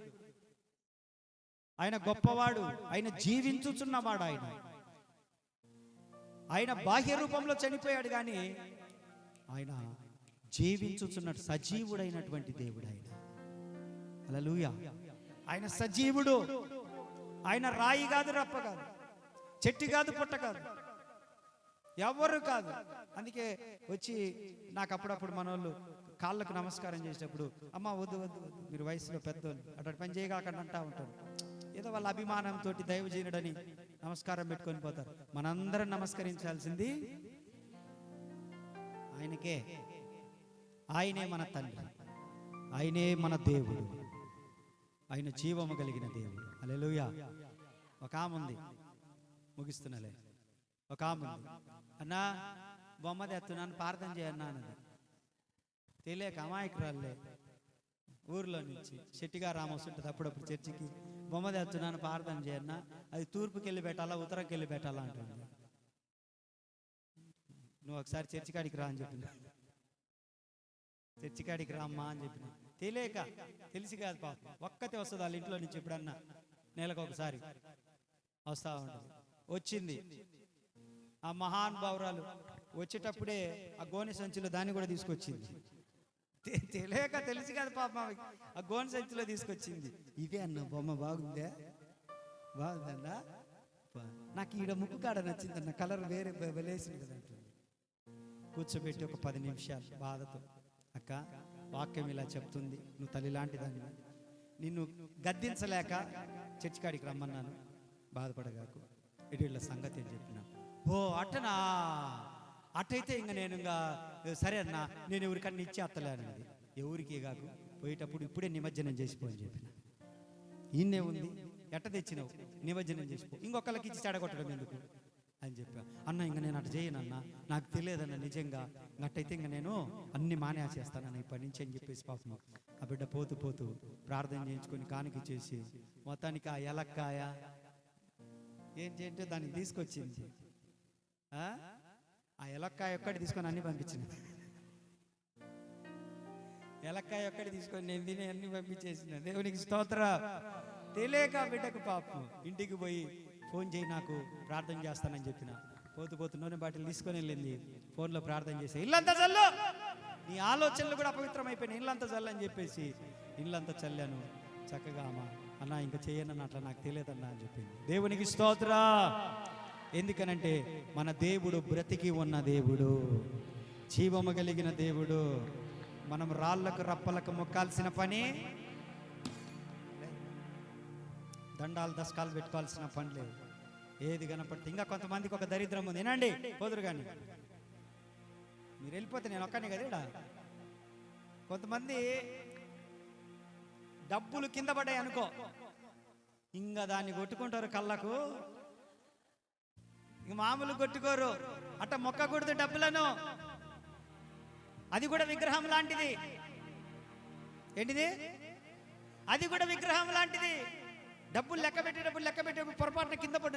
Speaker 1: ఆయన గొప్పవాడు, ఆయన జీవించుచున్నవాడు. ఆయన బాహ్య రూపంలో చనిపోయాడు, కానీ ఆయన జీవించుచున్నాడు, సజీవుడైనటువంటి దేవుడు ఆయన. హల్లెలూయా. ఆయన సజీవుడు. ఆయన రాయి కాదు, రప్ప కాదు, చెట్టు కాదు, పుట్ట కాదు, ఎవరు కాదు. అందుకే వచ్చి నాకు అప్పుడప్పుడు మన వాళ్ళు కాళ్ళకు నమస్కారం చేసేటప్పుడు, అమ్మ వద్దు వద్దు వద్దు, మీరు వయసులో పెద్దోళ్ళు, అటు పని చేయగాకండి అంటా ఉంటారు. ఏదో వాళ్ళ అభిమానంతో దైవజనుడని నమస్కారం పెట్టుకొని పోతారు. మనందరం నమస్కరించాల్సింది ఆయనకే. ఆయనే మన తండ్రి, ఆయనే మన దేవుడు, ఆయన జీవము కలిగిన దేవుడు. హల్లెలూయా. ఒక ఆమె ఉంది, ముగిస్తున్నలే. ఒక ఆమె ఉంది, అన్నా బొమ్మ తెస్తున్నాను ప్రార్థన చేయన్నా అన్నది. తెలియక అమాయకురాలే ఊర్లో నుంచి శెట్టిగా రామోస్ ఉంటుంది, అప్పుడప్పుడు చర్చికి బొమ్మ తెచ్చున్నాను ప్రార్థన చేయన్నా, అది తూర్పుకి వెళ్ళి పెట్టాలా ఉత్తరంకి వెళ్ళి పెట్టాలా అంటుంది. నువ్వు ఒకసారి చర్చికాడికి రా అని చెప్పిన, చర్చికాడికి రామ్మా అని చెప్పిన. తెలియక తెలిసి కాదు పాపం, ఒక్కతే వస్తుంది వాళ్ళ ఇంట్లో నుంచి ఎప్పుడన్నా నెలకు ఒకసారి వస్తూ ఉంటుంది. వచ్చింది ఆ మహానుభావురాలు, వచ్చేటప్పుడే ఆ గోనె సంచిలో దాన్ని కూడా తీసుకొచ్చింది. తెలియక తెలిసి కాదు పాపం ఆ గోనె సంచిలో తీసుకొచ్చింది. ఇదే అన్న బొమ్మ బాగుందే, బాగుందన్నా, నాకు ఈడ ముక్కు కాడ నచ్చిందన్న, కలర్ వేరే వెలేసింది కదా. కూర్చోబెట్టి ఒక 10 నిమిషాలు బాధతో, అక్క వాక్యం ఇలా చెప్తుంది, నువ్వు తల్లి లాంటి దాన్ని, నిన్ను గద్దించలేక చర్చికాడికి రమ్మన్నాను, బాధపడగాకు, ఇటీళ్ళ సంగతి అని చెప్పిన. ఓ అట్టనా, అట్టయితే ఇంక నేను ఇంకా సరే అన్నా, నేను ఎవరికన్నా ఇచ్చి అత్తలేనది. ఎవరికి కాకు, పోయేటప్పుడు ఇప్పుడే నిమజ్జనం చేసిపోని చెప్పిన. ఈయనే ఉంది, ఎట్ట తెచ్చినావు, నిమజ్జనం చేసిపో, ఇంకొకళ్ళకి ఇచ్చి చెడగొట్టడం ఎందుకు అని చెప్పా. అన్న ఇంక నేను అట్ట చేయనన్నా, నాకు తెలియదన్న నిజంగా, అట్టయితే ఇంక నేను అన్ని మానేసేస్తానన్న ఇప్పటి నుంచి అని చెప్పేసి పాపం ఆ బిడ్డ పోతూ పోతూ ప్రార్థన చేయించుకొని కానుక చేసి మొత్తానికి ఆ ఎలక్కాయ ఏంటంటే దానికి తీసుకొచ్చింది. ఆ ఎలక్కాయ ఒక్కటి తీసుకొని అన్ని పంపించింది. ఎలక్కాయ ఒక్కటి తీసుకొని నేను తిని అన్ని పంపించేసిన. దేవునికి స్తోత్ర. తెలియక బిడ్డకు పాపం ఇంటికి పోయి ఫోన్ చేయి, నాకు ప్రార్థన చేస్తానని చెప్పిన. పోతూ పోతూ నూనె బాటిల్ తీసుకొని వెళ్ళింది, ఫోన్లో ప్రార్థన చేసి ఇల్లంతా చల్లు, నీ ఆలోచనలు కూడా అపవిత్రమైపోయినాయి, ఇల్లంతా చల్లు అని చెప్పేసి ఇల్లంతా చల్లాను. చక్కగా అన్న ఇంకా చేయనన్న, అట్లా నాకు తెలియదన్నా అని చెప్పింది. దేవునికి స్తోత్ర. ఎందుకనంటే మన దేవుడు బ్రతికి ఉన్న దేవుడు, జీవము కలిగిన దేవుడు. మనం రాళ్లకు రప్పలకు మొక్కాల్సిన పని, దండాలు దశకాలు పెట్టుకోవాల్సిన పని లేదు. ఏది కనపడితే, ఇంకా కొంతమందికి ఒక దరిద్రం ఉంది, వినండి పోదురు కానీ మీరు వెళ్ళిపోతే నేను ఒక్కనే కదా ఇక్కడ. కొంతమంది డబ్బులు కింద పడ్డాయి అనుకో, ఇంకా దాన్ని కొట్టుకుంటారు కళ్ళకు, ఇంక మామూలు కొట్టుకోరు, అట్ట మొక్కకూడదు డబ్బులను. అది కూడా విగ్రహం లాంటిది. ఏంటిది? అది కూడా విగ్రహం లాంటిది. డబ్బులు లెక్క పెట్టి పొరపాటున కింద పడ్డ.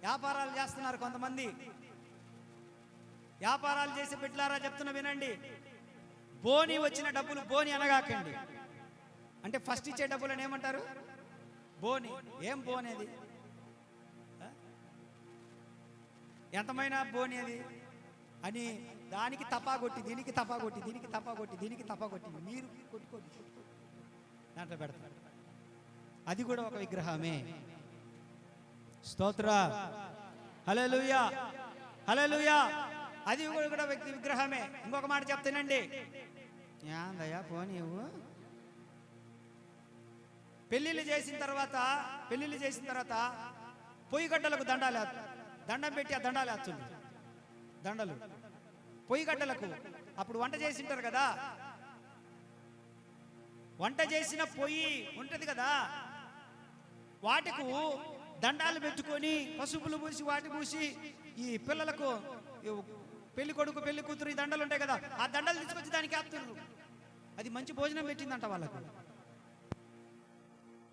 Speaker 1: వ్యాపారాలు చేస్తున్నారు కొంతమంది, వ్యాపారాలు చేసి పెట్టారా చెప్తున్నా వినండి. బోని వచ్చిన డబ్బులు బోని అనగాకండి. అంటే ఫస్ట్ ఇచ్చే డబ్బులను ఏమంటారు? బోని. ఏం బోని అది? ఎంతమైనా బోని అది అని దానికి తపా కొట్టి, దీనికి తపా కొట్టి, దీనికి తపా కొట్టి, దీనికి తపా కొట్టి మీరు కొట్టుకోండి, దాంట్లో పెడతారు. అది కూడా ఒక విగ్రహమే. స్తోత్ర. హల్లెలూయా, హల్లెలూయా. అది కూడా విగ్రహమే. ఇంకొక మాట చెప్తానండి, ఏందయ్యా పోనీ పెళ్ళిళ్ళు చేసిన తర్వాత పొయ్యి గడ్డలకు దండం పెట్టి ఆ దండాలు వేస్తుంది. దండలు పొయ్యి గడ్డలకు అప్పుడు వంట చేసింటారు కదా, వంట చేసిన పొయ్యి ఉంటది కదా, వాటికు దండాలు పెట్టుకొని పసుపులు పూసి వాటి పూసి ఈ పిల్లలకు పెళ్లి కొడుకు పెళ్లి కూతురు ఈ దండలు ఉంటాయి కదా, ఆ దండలు తీసుకొచ్చి దానికి ఆపుతున్నారు. అది మంచి భోజనం పెట్టిందంట వాళ్ళకు.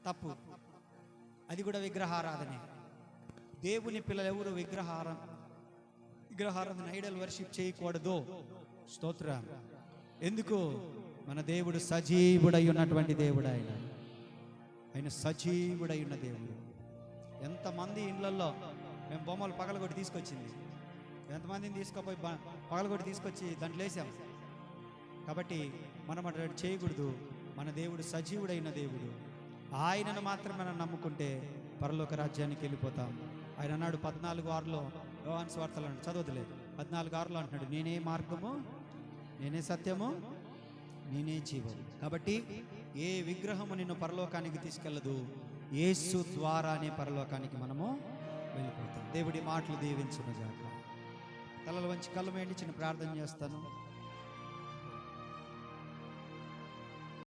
Speaker 1: తప్పు. అది కూడా విగ్రహారాధనే. దేవుని పిల్లలు ఎవరు విగ్రహారాధన ఐడల్ వర్షిప్ చేయకూడదు. స్తోత్రం. ఎందుకు? మన దేవుడు సజీవుడై ఉన్నటువంటి దేవుడు. ఆయన సజీవుడై ఉన్న దేవుడు. ఎంతమంది ఇళ్లలో మేము బొమ్మలు పగలగొట్టి తీసుకొచ్చింది, ఎంతమందిని తీసుకుపోయి పగలగొట్టి తీసుకొచ్చి దాంట్లో వేసాం. కాబట్టి మనం అటు చేయకూడదు. మన దేవుడు సజీవుడైన దేవుడు. ఆయనను మాత్రం మనం నమ్ముకుంటే పరలోక రాజ్యానికి వెళ్ళిపోతాం. ఆయన అన్నాడు 14:6 యోహాను సువార్తలో, చదవదులేదు, 14:6 అంటున్నాడు, నేనే మార్గము, నేనే సత్యము, నేనే జీవం. కాబట్టి ఏ విగ్రహము నిన్ను పరలోకానికి తీసుకెళ్ళదు. యేసు ద్వారానే పరలోకానికి మనము వెళ్ళిపోతాం. దేవుడి మాటలు దీవించును గాక. తలలు వంచి కళ్ళు మేండి చిన్న ప్రార్థన చేస్తాను.